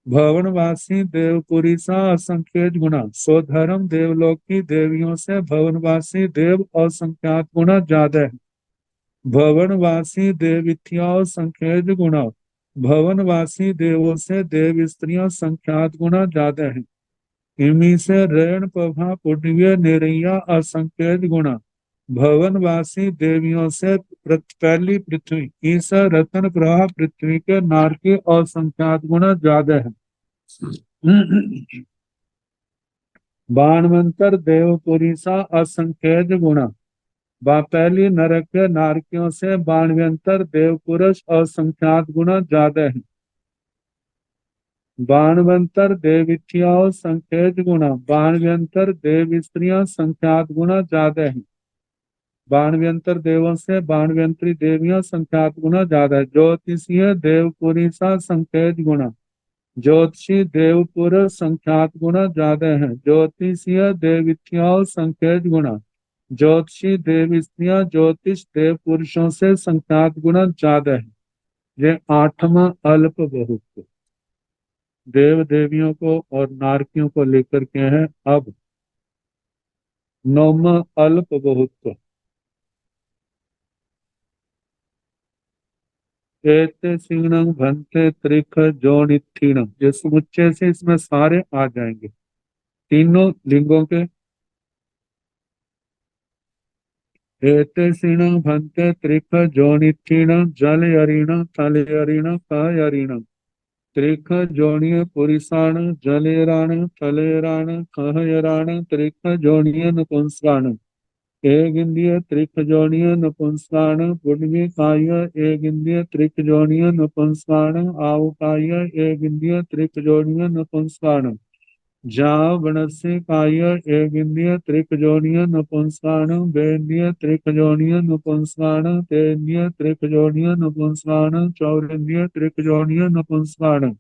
भवनवासी देवपुरी सा असंख्यत गुना। स्वधर्म देवलोक की देवियों से भवनवासी देव असंख्यात गुना ज्यादा है। भवनवासी देवित्याओं संख्यत गुना। भवनवासी देवों से देव स्त्रियां संख्यात गुना ज्यादा है। इमी से ऋण प्रभा पुण्य निरैया असंकेत गुणा। भवनवासी देवियों से पहली पृथ्वी ईस रतन प्रभा पृथ्वी के नारकी और संख्यात गुना ज्यादा है। बाणवंतर देवपुरी सा असंख्यत गुणा। पहली नरक के नारकियों से बाणव्यंतर देव पुरुष और संख्यात गुना ज्यादा है। बाणवंतर देवित्याओं संख्यत गुना। बाणव्यंतर देव स्त्रियां संख्यात गुना ज्यादा है। बाणव्यंतर देवों से बाणव्यंत्री देवियां संख्यात गुना ज्यादा है। ज्योतिषीय देव पुरीसा संख्यात गुना, ज्योतिषी देव पुरुष संख्यात गुना ज्यादा है। ज्योतिषीय देवित्याओं संख्यात गुना, ज्योतिषी देव स्त्रियां ज्योतिष देव पुरुषों से संख्यात गुना ज्यादा है। ये आठवां अल्प बहुत देव देवियों को और नारकियों को लेकर के है। अब नौवां अल्प बहुत, एते सीणं भंते त्रिख जोनित्थीणं, ये समुच्चय से इसमें सारे आ जाएंगे, तीनों लिंगों के। एते सीणं भंते त्रिख जोनित्थीणं जल यरीणं थल यरीणं कह यरीणं, त्रिख जोनिय पुरिसाण जल यराण थल यराण कह यराण त्रिख जोनिय नपुंसकाण, एक इंद्रिय त्रिक जोनिय नपुंसकाण पुण्य काय, एक इंद्रिय त्रिक जोनिय नपुंसकाण आव काय, एक इंद्रिय त्रिक जोनिय नपुंसकाण जा वनस्य काय, एक इंद्रिय त्रिक जोनिय नपुंसकाण बेन्द्रिय त्रिक जोनिय नपुंसकाण तेन्द्रिय त्रिक जोनिय नपुंसकाण चौरेन्द्रिय त्रिक जोनिय नपुंसकाण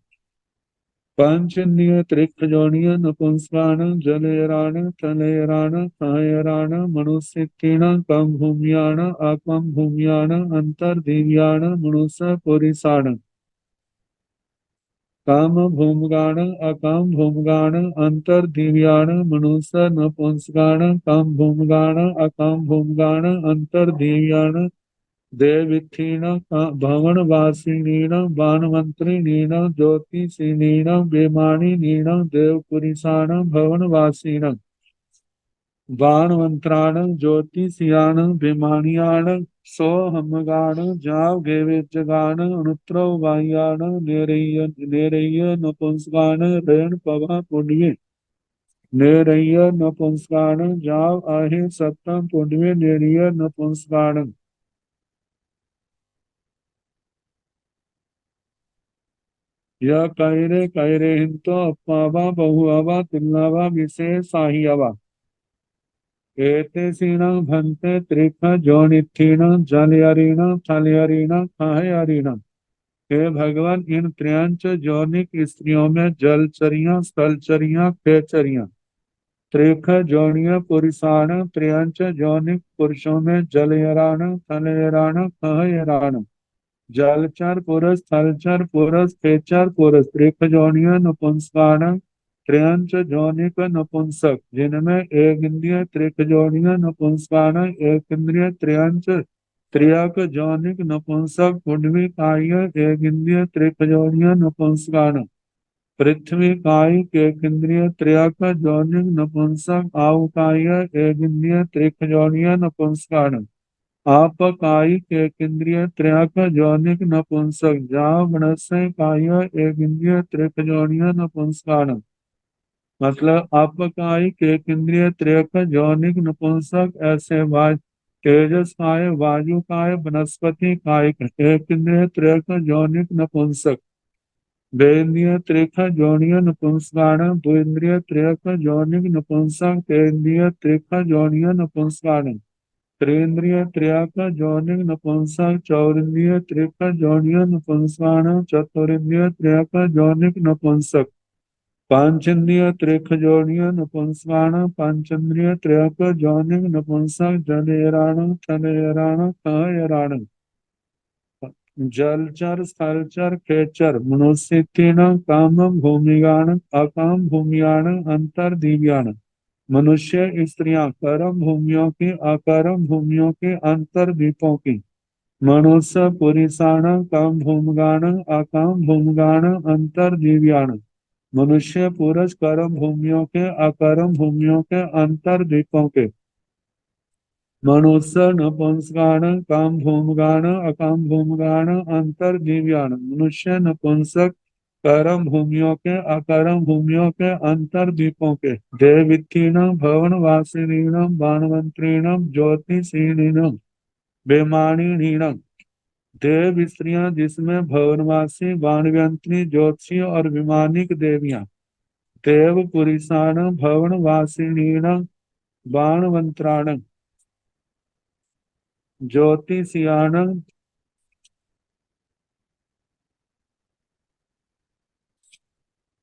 पंचेन्द्रिय त्रिक जोनिय नपुंसकाण जलयराण थलयराण सहयराण मनुष्यत्थीण कम भूमियाण अकम भूमियाण अंतर्दिव्याण मनुष्य पुरिसाण काम भूमगाण अकाम भूमगाण अंतर्दिव्याण मनुष्य नपुंसकाण काम भूमगाण अकाम भूमगाण अंतर्दिव्याण देविथीण भवनवासिनीण बाणमंत्रिणीण ज्योतिषीणीण बेमानिनीण देवपुरीषाण भवनवासिन बाणमंत्राण ज्योतिषियाण बेमानियाण सोहमगाण जाव गेवेजगाण अनुत्रो वाह्याण नेरय्य नपुंसकाण रेण पवा पुण्य नेरय्य नपुंसकाण जाव आहे सप्तम पुण्य नेरिय नपुंसकाण यह कैरे हिंतो अप्पावा बहुआवा तिल्लावा विशेष साहियावा, एते सीणं भंते त्रिख जोनित्थीणं जलयरीण थलयरीण कहयरीण। हे भगवान, इन त्रियंच जोनिक स्त्रियों में जलचरियां स्थलचरियां खेचरियां, त्रिख जोनिय पुरुषाण त्रियंच जोनिक पुरुषों में जलयराण थलयराण कहयराण, जलचर पुरुष थलचर पुरुष खेचर पुरुष त्रिखजोनिय नपुंसकाण त्रियंच जोनिक नपुंसक, जिनमें एक इंद्रिय त्रिखजोनिय नपुंसकाण एक इंद्रिय त्रियंच त्रियक जोनिक नपुंसक पुण्वी काय, एक इंद्रिय त्रिखजोनिय नपुंसकाण पृथ्वी काय एक इंद्रिय त्रियक जोनिक नपुंसक आव काय, एक इंद्रिय त्रिखजोनिय नपुंसकाण आप काय एक इंद्रिय त्रियक जौनिक नपुंसक जा मनस्य काय एक इंद्रिय त्रिक जौनिय नपुंसकाण, मतलब आप काय एक इंद्रिय त्रियक जौनिक नपुंसक ऐसे वाय तेजस काय वायु काय वनस्पति काय एक इंद्रिय त्रियक जौनिक नपुंसक बेन्द्रिय त्रिक जौनिय नपुंसकाण द्विन्द्रिय त्रियक जौनिक नपुंसक तेन्द्रिय त्रिक जौनिय नपुंसकाण त्रेन्द्रिय त्रियक जौनिक नपुंसक चौरिन्द्रिय त्रिक जौनिय नपुंसकाण चतुरिन्द्रिय त्रियक जौनिक नपुंसक पांचेन्द्रिय त्रिक जौनिय नपुंसकाण पंचेन्द्रिय त्रियक जौनिक नपुंसक जलयराण थलयराण कहयराण जलचर स्थलचर खेचर मनुष्यत्थीन काम भूमिगाण अकाम भूमियाण अंतर्दिव्याण, मनुष्य स्त्रियां कर्म भूमियों की अकर्म भूमियों के अंतर्द्वीपों की, मनुष्य पुरुषाण काम भूमगाण अकाम भूमगाण अंतर्दिव्याण, मनुष्य पुरुष कर्म भूमियों के अकर्म भूमियों के अंतर्द्वीपों के, मनुष्य नपुंसकाण काम भूमगाण अकाम भूमगाण अंतर्दिव्याण, मनुष्य नपुंसक कर्म भूमियों के अकर्म भूमियों के अंतर्द्वीपों के, देवित्थीनम भवन वासिनीनम बाणवंत्रीणम ज्योतिषीणीनम बेमानिनीनम, देव स्त्रियां जिसमें भवनवासी बाणवंत्री ज्योतिषी और विमानिक देवियां, देव पुरुषाण भवन वासिनीणम बाणवंत्राण ज्योतिषियाणं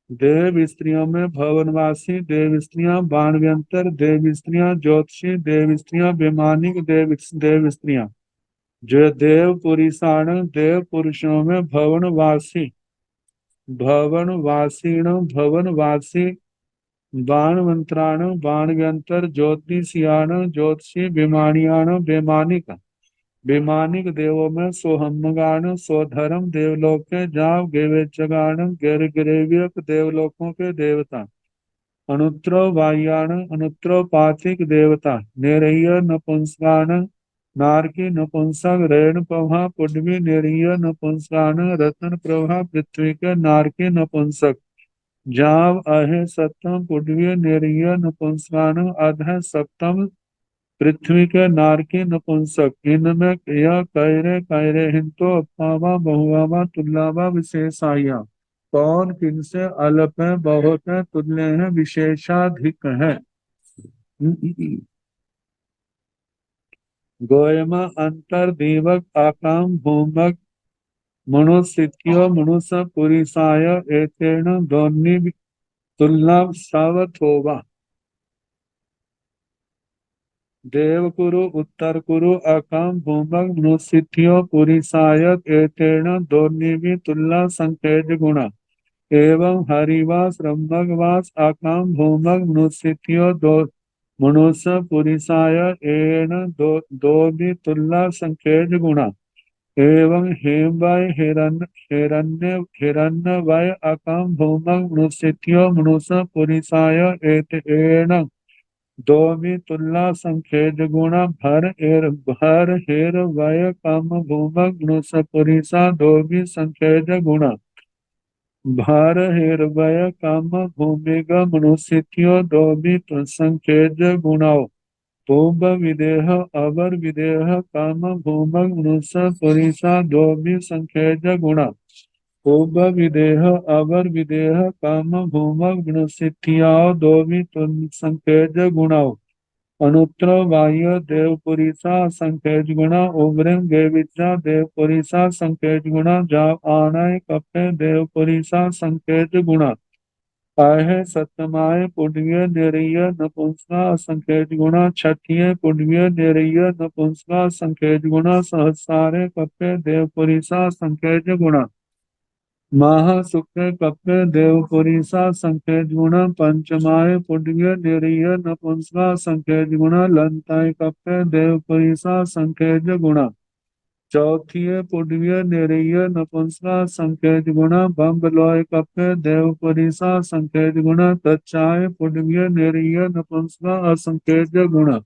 देव स्त्रियों में भवनवासी, देव स्त्रियां बाणव्यंतर, देव स्त्रियां ज्योतिषी, देव स्त्रियां वैमानिक, देव स्त्रियां जो देव पुरुषाण, देव पुरुषों में भवनवासी, भवनवासीण भवनवासी, बाणवंत्राण बाणव्यंतर, ज्योतिषियाण ज्योतिषी, विमानियाण वैमानिक, वैमानिक देवों में सोहमगान स्वधर्म देवलोक के जाव गेवेचगान गैर गिरेवियक देवलोकों के देवता, अनुत्रो वायान अनुत्रो पातिक देवता, नेरय नपुंसकान नारकी नपुंसक, रेण प्रभा पुडवी नेरिय नपुंसकान, रत्न प्रभा पृथ्वी के नारकी नपुंसक, जाव अहे सप्तम पुडवी नेरिय नपुंसकान, अध सप्तम पृथ्वी के नारकी नपुंसक, इनमें यह कैरे कैरे हिंतो अप्पावा बहुआवा तुल्लावा विशेषाया, कौन किनसे अल्प है, बहुत है, तुल्य है, विशेषाधिक है। गोयमा अंतर दीवक आकाम भूमक मनुष्यो मनुष्य पुरिसाय एतेन दोन्नि तुलना सावथोवा, देवकुरु उत्तर कुरु अकम भूमक मनुष्यो पुरिसायत एतेन दोर्निवि तुल्ला संकेत गुणा, एवं हरिवास ब्रह्मवास अकम भूमक मनुष्यो दो मनुष्य पुरिसाय एन दो भी तुल्ला संकेत गुणा, एवं हेमवय हिरण्य वय अकम भूमक मनुष्यो मनुष्य पुरिसाय एन दोमी तुल्ला संखेज गुणा, भर हेर वय काम भूमक मनुष्य पुरीसा दोमी संखेज गुणा, भर हेर वय काम भूमिग मनुष्यो दोमी संखेज गुणाओ, भूम विदेह अवर विदेह काम भूमक मनुष्य पुरीसा दोमी संखेज गुणा, भूम विदेह अवर विदेह काम भूमक मनुष्यो दोमी संखेज गुणाओ, अनुत्तर बाह्य देवपुरीसा संकेत गुणा, उग्रम देविचा देवपुरीसा संकेत गुणा, जाप आनय कपे देवपुरीसा संकेत गुणा, आहे सतमाय पुण्य निरीय नपुंसका संकेत गुणा, छठिय पुण्य निरीय नपुंसका संकेत गुणा, सहस्रारे कपे देवपुरीसा संकेत गुणा, महासुखे कप्पे देवपुरीसा संकेत गुण, पंचमाय पुण्य निरीय नपुंसका संकेत गुण, लंताय कप्पे देवपुरीसा संकेत गुण, चौथिये पुण्य निरीय नपुंसका संकेत गुण, बम्बलोय कप्पे देवपुरीसा संकेत गुण, तच्चाय पुण्य निरीय नपुंसका असंकेत गुण,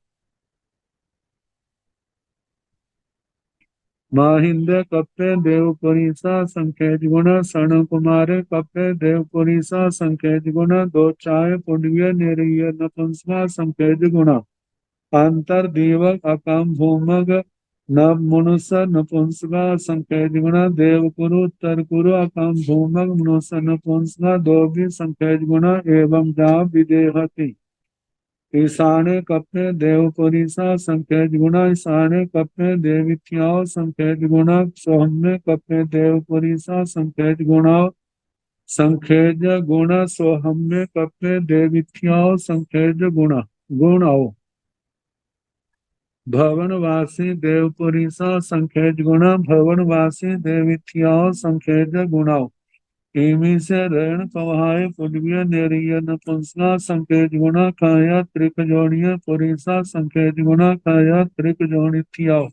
माहिंद्र कप्पे देवपुरीसा संकेत गुण, सण कुमारे कप्पे देवपुरीसा संकेत गुण, दो चाय पुण्य निरीय नपुंसका संकेत गुण, अंतर दीवक अकम भूमग नव मनुष्य नपुंसका संकेत गुण, देवकुरु उत्तर कुरु अकम भूमग मनुष्य नपुंसका दो भी संकेत गुण, एवं जा विदेहति, ईशाने कप्पे देवपुरीसा संकेत गुणा, ईशाने कप्पे देवित्याओ संकेत गुणा, सोहम्य कप्पे देवपुरीसा संकेत गुणा, संखेज गुण सोहम्य कप्पे देवित्याओ संखेज गुणा गुणाओ, भवनवासी देवपुरीसा संखेज गुणा, भवनवासी देवित्याओ संखेज गुणाओ, इमी से ऋण कवहाय पुण्य निरीय नपुंसका संकेत गुणा, काया त्रिक जोड़िय पुरीसा संकेत गुणा, काया त्रिक जोड़ित्या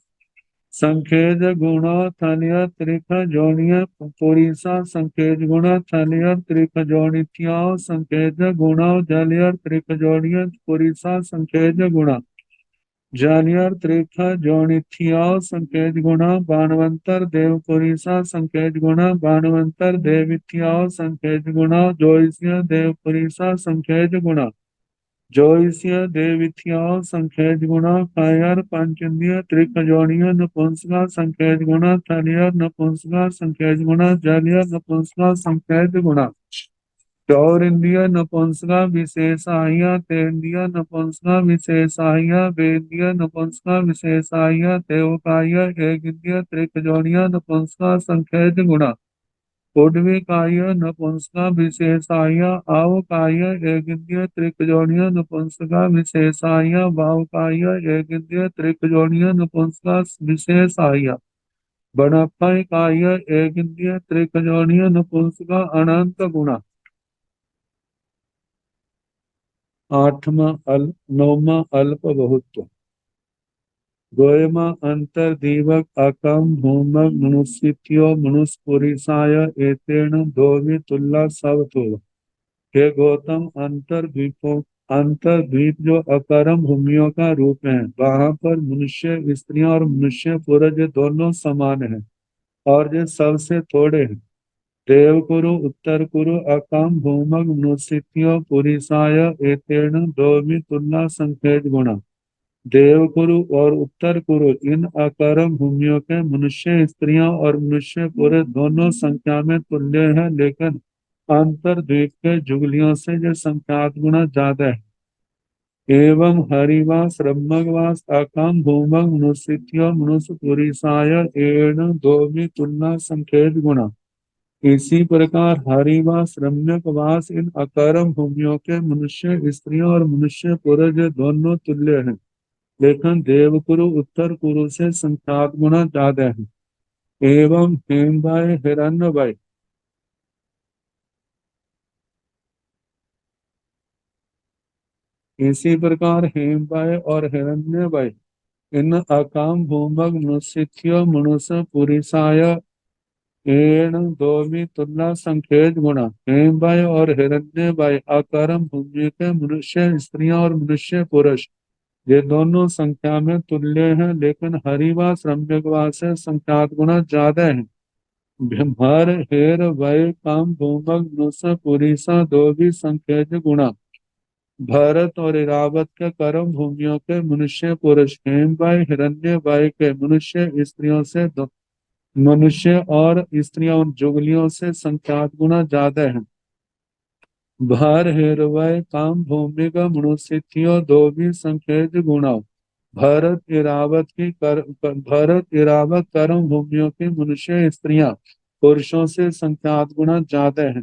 संकेत गुणा, थलिया त्रिक जोड़िय पुरीसा संकेत गुणा, थलिया त्रिक जोड़ित्या संकेत गुणा, जलिया त्रिक जोड़िय पुरीसा संकेत गुणा, जानियर त्रेखा जोनिथिया संकेत गुणा, बाणवंतर देवपुरीसा संकेत गुणा, बाणवंतर देविथिया संकेत गुणा, जोइसिया देवपुरीसा संकेत गुणा, जोइसिया देविथिया संकेत गुणा, कायर पंचन्य त्रिकजोनिय नपुंसका संकेत गुणा, थलियर नपुंसका संकेत गुणा, जलियर नपुंसका संकेत गुणा, चौरिंद्रिय नपुंसका विशेषाह्य तेन्द्रिय नपुंसका विशेषाह्य वेद्य नपुंसका विशेषाह्य देवकाय एकन्द्रिय त्रिकजोनिय नपुंसका संख्येत गुणा उड्डीकाय नपुंसका विशेषाय आवकाय एकन्द्रिय त्रिकजोनिय नपुंसका विशेषाय भावकाय एकन्द्रिय त्रिकजोनिय नपुंसका विशेषाय बड़प्पय काय एकन्द्रिय त्रिकजोनिय नपुंसका अनंत गुणा आठवां नौवां अल्प बहुत्व गोयमा अंतर दीवक अकम भूमक मनुष्यो मनुष्पुरिषाय एतेन धोमी तुल्ला सब तो हे गौतम अंतर द्वीप जो अकरम भूमियों का रूप है वहां पर मनुष्य स्त्रियां और मनुष्य पुरुष ये दोनों समान हैं और ये सबसे थोड़े हैं देव कुरु उत्तर कुरु अकम भूमक मनुष्यो पुरिषाय एतेन धोमी तुल्ला संखेत गुणा देव कुरु और उत्तर कुरु इन अकारम भूमियों के मनुष्य स्त्रियां और मनुष्य पुरुष दोनों संख्या में तुल्य है लेकिन अंतर द्वीप के जुगलियों से जो संख्यात गुना ज्यादा है एवं हरिवास ब्रह्मवास अकम भूमक मनुष्यो मनुष्य पुरुषाय एण दोमी तुलना संकेत गुणा इसी प्रकार हरिवास रम्यकवास इन अकारम भूमियों के मनुष्य स्त्रियों और मनुष्य पुरुष दोनों तुल्य हैं लेकिन देवकुरु उत्तर कुरु से संख्यात गुना ज्यादा है एवं हेमभाई हिरण्यभाई इसी प्रकार हेमभाई और हिरण्यभाई इन अकाम भूमक मनुष्यो मनुष्य पुरुषाय एण दोमी तुलना संकेत गुणा हेमभाई और हिरण्यभाई अकरम भूमि के मनुष्य स्त्रियां और मनुष्य पुरुष ये दोनों संख्या में तुल्य हैं लेकिन हरिवास रम्यकवास से संख्यात गुना ज्यादा है भर हेर वै काम भूमक नुस पुरीसा दो भी संकेत गुणा भारत और इरावत के कर्म भूमियों के मनुष्य पुरुष हेमबाई हिरण्यबाई के मनुष्य स्त्रियों से मनुष्य और स्त्रियों उन जुगलियों से संख्यात गुना ज्यादा है भार हेरवै काम भूमि का मनुष्य दो भी संकेत गुणा भारत इरावत कर्म भूमियों की मनुष्य स्त्रियां पुरुषों से संख्यात गुना ज्यादा है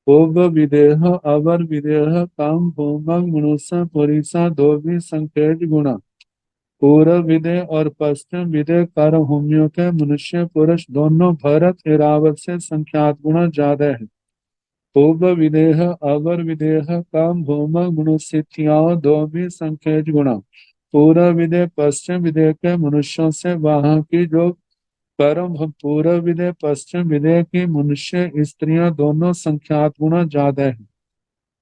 पूर्व विदेह अवर विदेह काम भूमक मनुष्य पुरुषा दो भी संकेत गुणा पूर्व विदेह और पश्चिम विदेह कर्म भूमियों के मनुष्य पुरुष दोनों भरत इरावत से संख्यात गुना ज्यादा है पूर्व विदेह अवर विदेह काम भूमक मनुष्य दो भी संकेत गुणा पूर्व विदेह पश्चिम विदेह के मनुष्यों से वहां की जो कर्म पूर्व विदेह पश्चिम विदेह की मनुष्य स्त्रियां दोनों संख्यात गुना ज्यादा है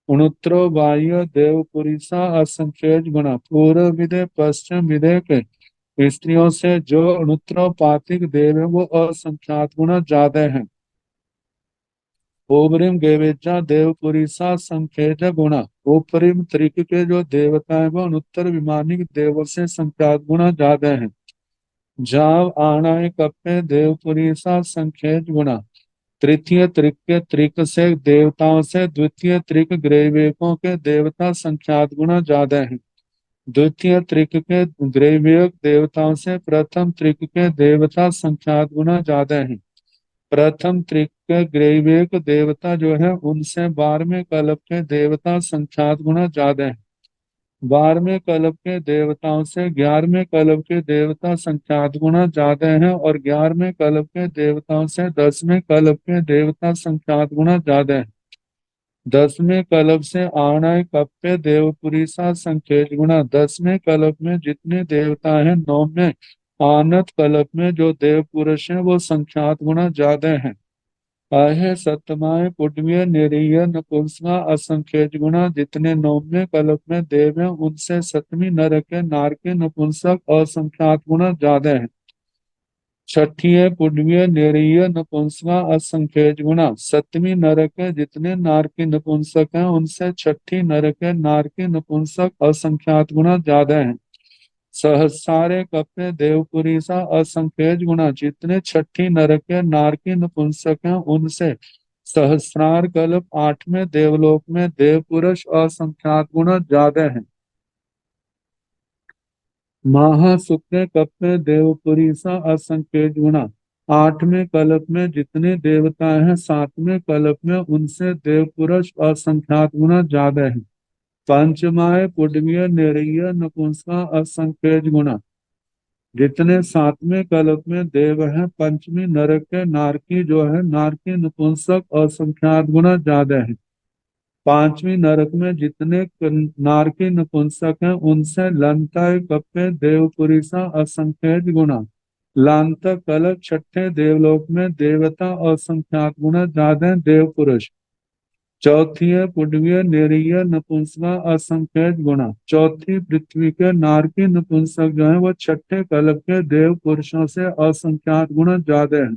उनुत्रो बाह्य देव पुरुषा असंख्येत गुणा पूर्व विदेह पश्चिम विदेह के स्त्रियों से जो उनुत्रोपातिक देव है वो असंख्यात गुना ज्यादा है ओबरिम गेवेजा देव पुरीसा संखेज गुणा ऊपरिम त्रिक के जो देवता है वो अनुत्तर विमानिक देवों से संख्यात गुणा ज्यादा है जाव आणाय कप्पे देव पुरीसा संखेज गुणा तृतीय त्रिक के त्रिक से देवताओं से द्वितीय त्रिक ग्रैवेकों के देवता संख्यात गुणा ज्यादा है द्वितीय त्रिक के ग्रैवेक देवताओं से प्रथम त्रिक के देवता संख्यात गुणा ज्यादा है प्रथम त्रिक के ग्रैवेक देवता जो है उनसे 12वें कल्प के देवता संख्यात गुना ज्यादा है 12वें कल्प के देवताओं से 11वें कल्प के देवता संख्यात गुना ज्यादा है और 11वें कल्प के देवताओं से 10वें कल्प के देवता संख्यात गुना ज्यादा है 10वें कल्प से आणय कप्पे देवपुरीसा संकेत गुणा 10वें कल्प में जितने देवता हैं 9वें आनत कल्प में जो देव पुरुष हैं वो संख्यात गुना ज्यादा है आहे सतमाए पुण्य निरीय नपुंसका असंख्येत गुणा जितने 9वें कल्प में देव हैं उनसे सतमी नर के नार के नपुंसक असंख्यात गुना ज्यादा है छठी है पुण्य निरीय नपुंसका असंख्येत गुणा सतमी नर के जितने नार के नपुंसक हैं उनसे छठी नर के नार के नपुंसक असंख्यात गुना ज्यादा है सहस्रारे कपे देवपुरीसा असंख्येत गुणा जितने छठी नर के नार के नपुंसक हैं उनसे सहस्रार कल्प 8वें देवलोक में देव पुरुष असंख्यात गुना ज्यादा है। महाशुक्र कप में देवपुरीसा असंख्य गुना। 8वें कल्प में जितने देवता हैं 7वें कल्प में उनसे देव पुरुष असंख्यात गुना ज्यादा है। पंचमाय पुडवीय निरीय नपुंसका असंख्य गुना। जितने 7वें कल्प में देव हैं पंचमी नरक के नारकी जो है नारकी नपुंसक असंख्यात गुना ज्यादा है। 5वीं नरक में जितने नारकी नपुंसक हैं उनसे लंकाय कप्पे देवपुरीसा असंख्य गुना। लांतक कलप 6ठे देवलोक में देवता असंख्यात गुना ज्यादा हैं देव पुरुष। चौथी है पुडवीय निरीय नपुंसका असंख्य गुना। चौथी पृथ्वी के नारकी नपुंसक जो है वो 6ठे कल्प के देव पुरुषों से असंख्यात गुना ज्यादा है।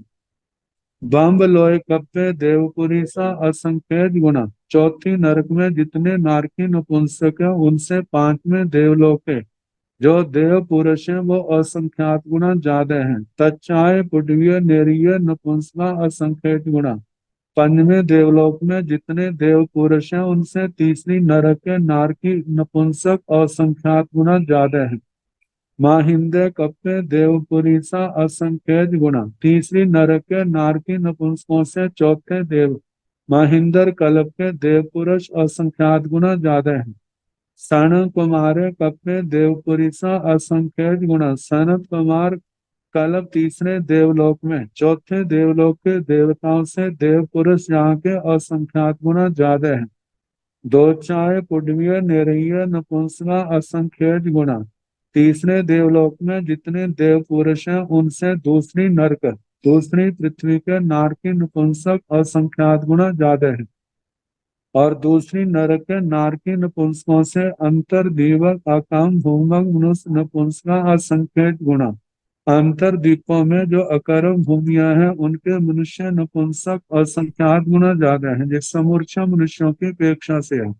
बम्ब लोय कप्पे देवपुरी सा असंख्य गुना। चौथी नरक में जितने नारकी नपुंसक हैं उनसे 5वें देवलोक है जो देव पुरुष हैं वो असंख्यात गुना ज्यादा हैं। तच्चाय पुडवीय नेरीय नपुंसका असंख्य गुना। 5वें देवलोक में जितने देव पुरुष हैं उनसे तीसरी नरक के नारकी नपुंसक असंख्यात गुना ज्यादा है। माहिंदे कप्पे देवपुरीसा असंख्य गुना। तीसरी नरक के नारकी नपुंसकों से चौथे देव महिंदर कल्प के देव पुरुष असंख्यात गुना ज्यादा है। सन कुमारे कप्पे देवपुरीसा असंख्य गुना। सनत कुमार कल्प तीसरे देवलोक में चौथे देवलोक के देवताओं से देव पुरुष यहाँ के असंख्यात गुना ज्यादा है। दो चाय पुडवीय निरीय नपुंसका असंख्य गुना। तीसरे देवलोक में जितने देव पुरुष हैं उनसे दूसरी पृथ्वी के नारकी नपुंसक असंख्यात गुना ज्यादा है। और दूसरी नरक के नारकी नपुंसकों से अंतर दीवक आकाम भूमक मनुष्य नपुंसका असंख्य गुना। अंतर द्वीपों में जो अकर्म भूमियां हैं उनके मनुष्य नपुंसक असंख्यात गुना ज्यादा है जो समूर्छा मनुष्यों की अपेक्षा से है।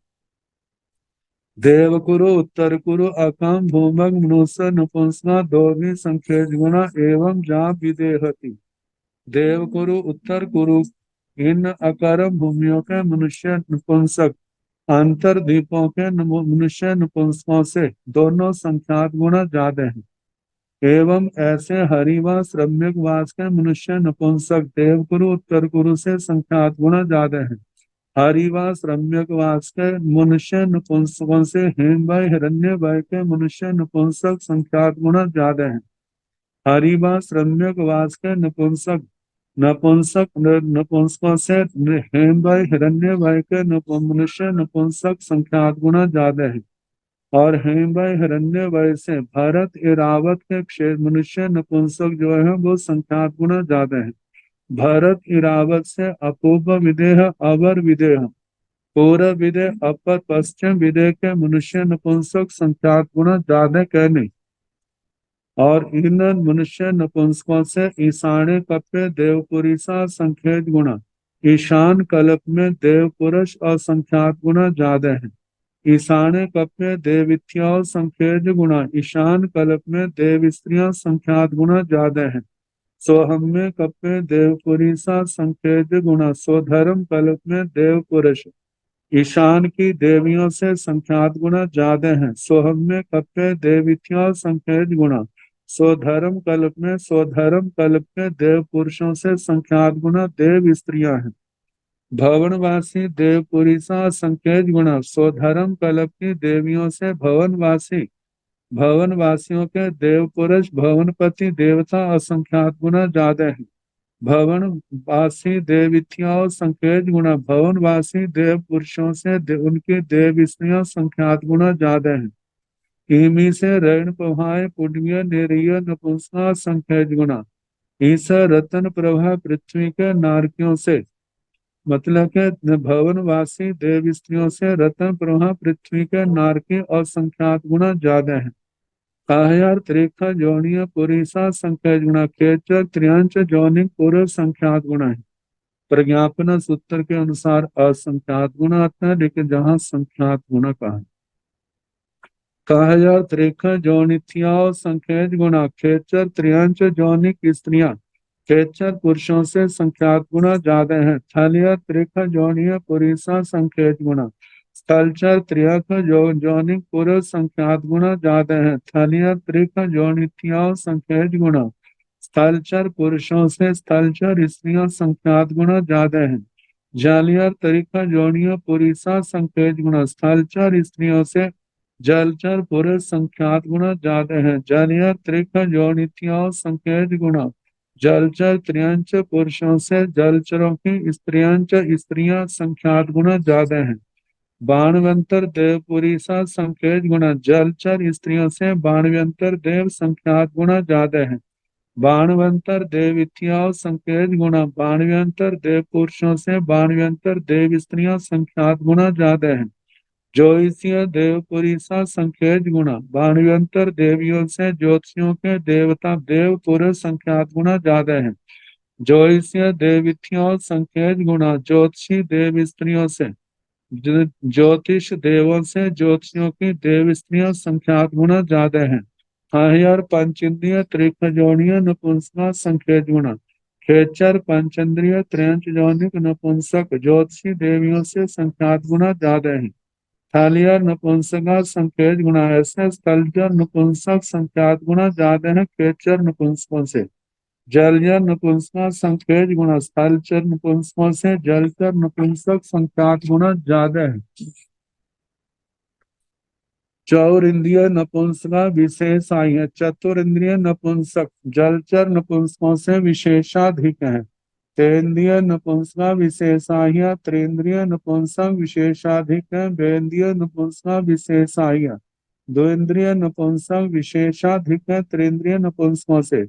देवकुरु उत्तर कुरु अकम भूमक मनुष्य नपुंसका दो भी संख्य गुना एवं जा विदेहति। देवकुरु उत्तर कुरु इन अकर्म भूमियों के मनुष्य नपुंसक अंतर द्वीपों के मनुष्य नपुंसकों से दोनों संख्यात गुना ज्यादा है। एवं ऐसे हरिवास रम्यक वास के मनुष्य नपुंसक देवकुरु उत्तर कुरु से संख्यात गुना ज्यादा है। हरिवास रम्यक वास के मनुष्य नपुंसकों से हेमभाई हिरण्यभाई के मनुष्य नपुंसक संख्यात गुना ज्यादा है। हरिवास रम्यक वास के नपुंसकों से हेमभाई हिरण्यभाई के मनुष्य नपुंसक संख्यात गुना ज्यादा है। और हेमभाई हिरण्यभाई से भरत इरावत के क्षेत्र मनुष्य नपुंसक जो है वो संख्यात गुना ज्यादा है। भरत इरावत से अपूर्व विदेह अवर विदेह पूर्व विदेह अपर पश्चिम विदेह के मनुष्य नपुंसक संख्यात गुना ज्यादा कहने। और इन मनुष्य नपुंसकों से ईशाने कप्पे देवपुरीसा संख्येत गुना। ईशान कल्प में देव पुरुष असंख्यात गुना ज्यादा है। ईशाने कप्पे देवित्या संख्येत गुना। ईशान कल्प में देव स्त्रियां संख्यात गुना ज्यादा है। सोहम में कप्पे देवपुरीसा संख्येत गुना। स्वधर्म कल्प में देव पुरुष ईशान की देवियों से संख्यात गुना ज्यादा है। सोहम में कप्पे देवित्या संख्येत गुना। स्वधर्म कल्प के देव पुरुषों से संख्यात गुना देव स्त्रियां हैं। भवनवासी देव पुरीसा संख्येत गुना। स्वधर्म कल्प की देवियों से भवन वासियों के देव पुरुष भवनपति देवता असंख्यात गुना ज्यादा है। भवन वासी देवित्याओं संख्येत गुना। भवन वासी देव पुरुषों से उनकी देव स्त्रियां संख्यात गुना ज्यादा है। ईमी से रण प्रभाए पुण्य निरीय नपुंसका संख्येत गुना। ईसा रतन प्रभा पृथ्वी के नारकियों से मतलब के भवनवासी देव स्त्रियों से रतन प्रभा पृथ्वी के नारकी और संख्यात गुना ज्यादा है। काहयार त्रिखा जोनिया पुरीसा संख्येत गुना। खेचर त्रियांश जोनिक पूर्व संख्यात गुना है। प्रज्ञापना सूत्र के अनुसार असंख्यात गुना आता है लेकिन जहाँ संख्यात गुना कहा है। काहयार त्रिखा जोनित्याओ संख्येत गुना। खेचर त्रियांश जोनिक स्त्रियां खेचर पुरुषों से संख्यात गुना ज्यादा है। थलीय त्रिख जोनिय पुरुषा संख्येत गुना। स्थलचर त्रियक जोनिक पुरुष संख्यात गुना ज्यादा है। थलीय त्रिख जोनित्याव संख्येत गुना। स्थलचर पुरुषों से स्थलचर स्त्रियों संख्यात गुना ज्यादा है। जालियर तरीका जोनिय पुरुषा संख्येत गुना। स्थलचर स्त्रियों से जलचर पुरुष संख्यात गुना ज्यादा है। जालियर त्रिका जोनित्याव संख्येत गुना। जलचर त्रियंच पुरुषों से जलचरों की स्त्रियंच स्त्रियां संख्यात गुना ज्यादा है। बाणवंतर देव पुरीसा संख्येत गुना। जलचर स्त्रियों से बाणवंतर देव संख्यात गुना ज्यादा है। बाणवंतर देव इत्याव संख्येत गुना। बाणवंतर देव पुरुषों से बाणवंतर देव स्त्रियां संख्यात गुना ज्यादा है। ज्योतिषीय देव पुरीसा संख्येत गुना। बाणवंतर देवियों से ज्योतिषियों के देवता देव पुरुष संख्यात गुना ज्यादा है। ज्योतिषीय देवित्यों संख्येत गुना। ज्योतिषी देव स्त्रियों से ज्योतिष देवों से ज्योतिषियों की देव स्त्रियां संख्यात गुना ज्यादा है। हायर पंचेंद्रिय त्रिखजोनिय नपुंसक संख्येत गुना। खेचर पंचेंद्रिय त्रयंच जोनिक नपुंसक ज्योतिषी देवियों से संख्यात गुना ज्यादा है। थालिया नपुंसक संख्येत गुना। ऐसे स्थलचर नपुंसक संख्यात गुना ज्यादा है खेचर नपुंसकों से। जलचर नपुंसक संख्येत गुना। स्थलचर नपुंसकों से जलचर नपुंसक संख्यात गुना ज्यादा है। चौर इंद्रिय नपुंसक विशेष आई है। चतुर इंद्रिय नपुंसक जलचर नपुंसकों से विशेषाधिक है। तेन्द्रिय नपुंसक विशेषाहिया। त्रिंद्रिय नपुंसक विशेषाधिक है। वेन्द्रिय नपुंसक विशेषाहिया। द्विंद्रिय नपुंसक विशेषाधिक है त्रिंद्रिय नपुंसकों से।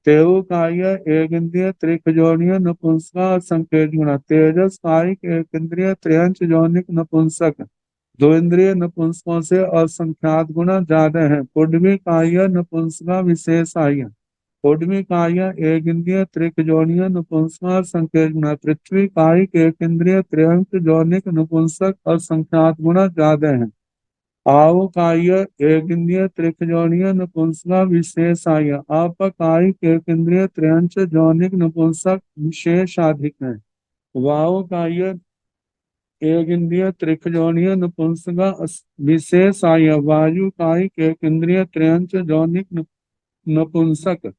तेऊ काय एक इंद्रिय त्रिखजोनिय नपुंसक संकेत गुणा। तेजस कायिक एक इंद्रिय त्रयंच जोनिक नपुंसक दो इंद्रिय नपुंसकों से असंख्यात गुना ज्यादा है। पुड्वी काय नपुंसक विशेष आय। पुड्वी काय एक इंद्रिय त्रिखजोनिय नपुंसक संकेत गुना। पृथ्वी कायिक एक इंद्रिय त्रयंच जोनिक नपुंसक असंख्यात गुना ज्यादा है। आव काय एक इंद्रिय त्रिखजोनिय नपुंसक विशेष आय। अपकायिक एक इंद्रिय त्रयंच जोनिक नपुंसक विशेषाधिक है। वाव काय एक इंद्रिय त्रिखजोनिय नपुंसक विशेष आय। वायु कायिक एक इंद्रिय त्रयंच जोनिक नपुंसक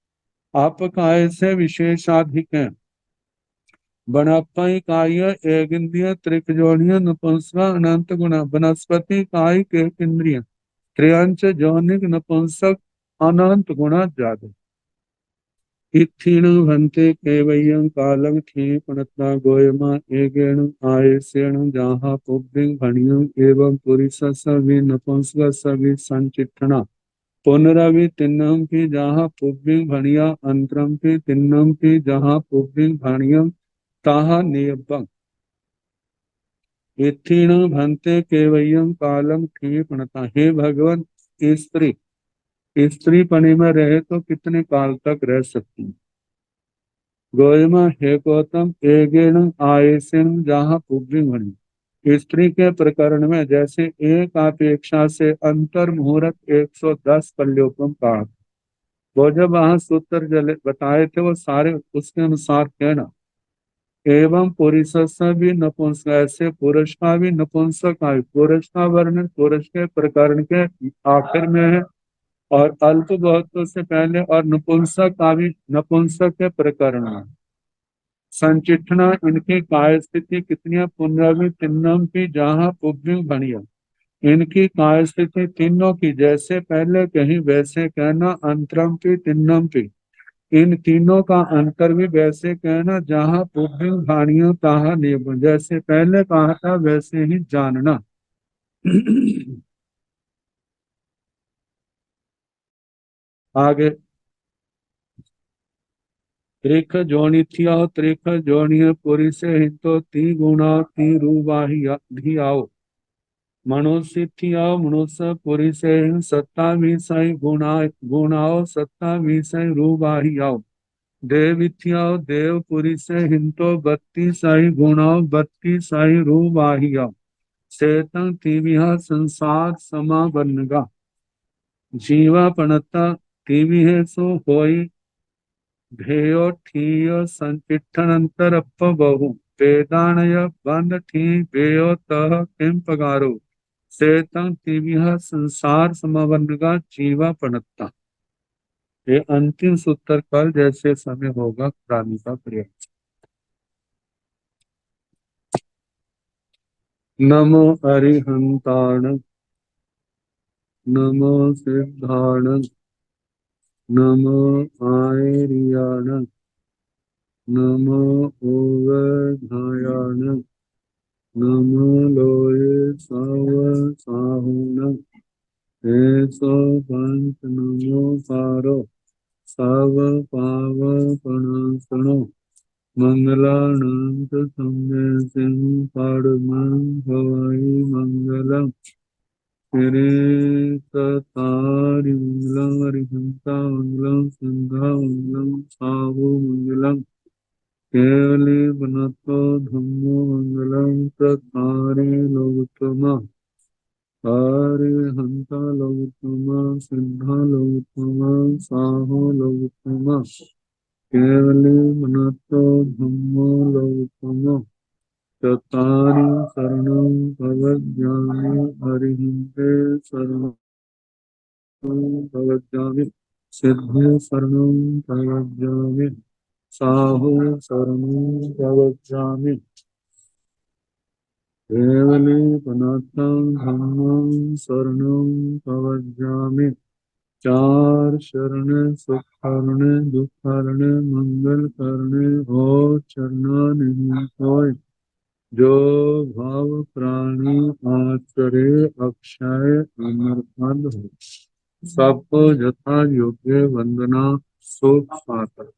अपकाय से विशेषाधिक है। बनपई काय एक इंद्रिय त्रिखजोनिय नपुंसक अनंत गुना। वनस्पति कायिक एक इंद्रिय त्रयंच जोनिक नपुंसक अनंत गुना ज्यादा। इत्थीन भन्ते केवयं कालं क्षीपणता गोयमा एगेण आयसेण जहाँ पुब्बिंग भणियं एवं पुरिसस वि नपुंसकस वि संचिठना पुनरवि तिन्नम की जहाँ पुब्बिंग भणिया अंतरम की तिन्नम की जहाँ पुब्बिंग भणियं ताहा नियबं। इत्थीन भन्ते केवयं कालं क्षीपणता। हे भगवान, स्त्री स्त्री पनी में रहे तो कितने काल तक रह सकती। गोयमा हे गौतम एगेण आयसेन जहाँ पुब्री भणी। स्त्री के प्रकरण में जैसे एक अपेक्षा से अंतर मुहूर्त 110 कल्योपम का। वो जब वहां सूत्र जल बताए थे वो सारे उसके अनुसार कहना। एवं पुरुष भी नपुंसक। ऐसे पुरुष का भी नपुंसक आयु। पुरुष का वर्णन पुरुष के प्रकरण के आखिर में है और अल्प बहुत्व से पहले और नपुंसक का भी नपुंसक के प्रकरण में। संचिठना इनकी काय स्थिति कितनी। पुनरवि तिन्नम की जहाँ पुब्बिंग बढ़िया। इनकी काय स्थिति तीनों की जैसे पहले कही वैसे कहना। अंतरम की तिन्नम की इन तीनों का अंतर भी वैसे कहना। जहाँ पुब्बिंग भाणियों ताहा नियम जैसे पहले कहा था वैसे ही जानना। आगे त्रिख जोनिथिया त्रिख जोनिय पुरी से हितो ती गुणा ती रूवाही धी आओ। मनुष्य थिया मनुष्य पुरी से सत्ता विषय गुणा गुणाओ सत्ता विषय रूवाही आओ। देव थिया देव पुरी से हिंतो बत्ती साई गुणाओ बत्ती साई रूवाही आओ। सेतंग तीविहा संसार समा बनगा। जीवा पणता तीवी है सो होई ध्येयो ठीयो संचिठन अंतर अप बहु वेदानय बंद ठी बेयो तह किम पगारो सेतं तिमिह संसार समवनगा जीवा पनत्ता। ये अंतिम सूत्र कल जैसे समय होगा प्राणी का प्रयोग। नमो अरिहंताण नमो सिद्धाण नमो आयर्याण नमो ओवधायाण नमो लोये साव साहुन ऐसो पंच नमो पारो साव पाव पणासनो मंगलानंत संदेशं पाडमं भवाई मंगलम श्रीततारिमंगलम अरिहंता मंगलम संधा मंगलम साहु मंगलम केवली बनतो धम्मो मंगलम चत्वारि लोकोत्तमा अरिहंता लोकोत्तमा सिद्धा लोकोत्तमा साहो लोकोत्तमा केवली बनतो धम्मो लोकोत्तमा चत्वारि शरणं प्रवज्ञामि हरिहिंते शरणं प्रवज्ञामि सिद्धे शरणं प्रवज्ञामि साहु शरणं प्रवज्ञामि केवली पनाथं धम्मं शरणं प्रवज्ञामि चार शरण सुख करने दुख करने मंगल करने हो चरना होय जो भाव प्राणी आचरे अक्षय अमर फल हो सबको यथा योग्य वंदना सुख पाकर।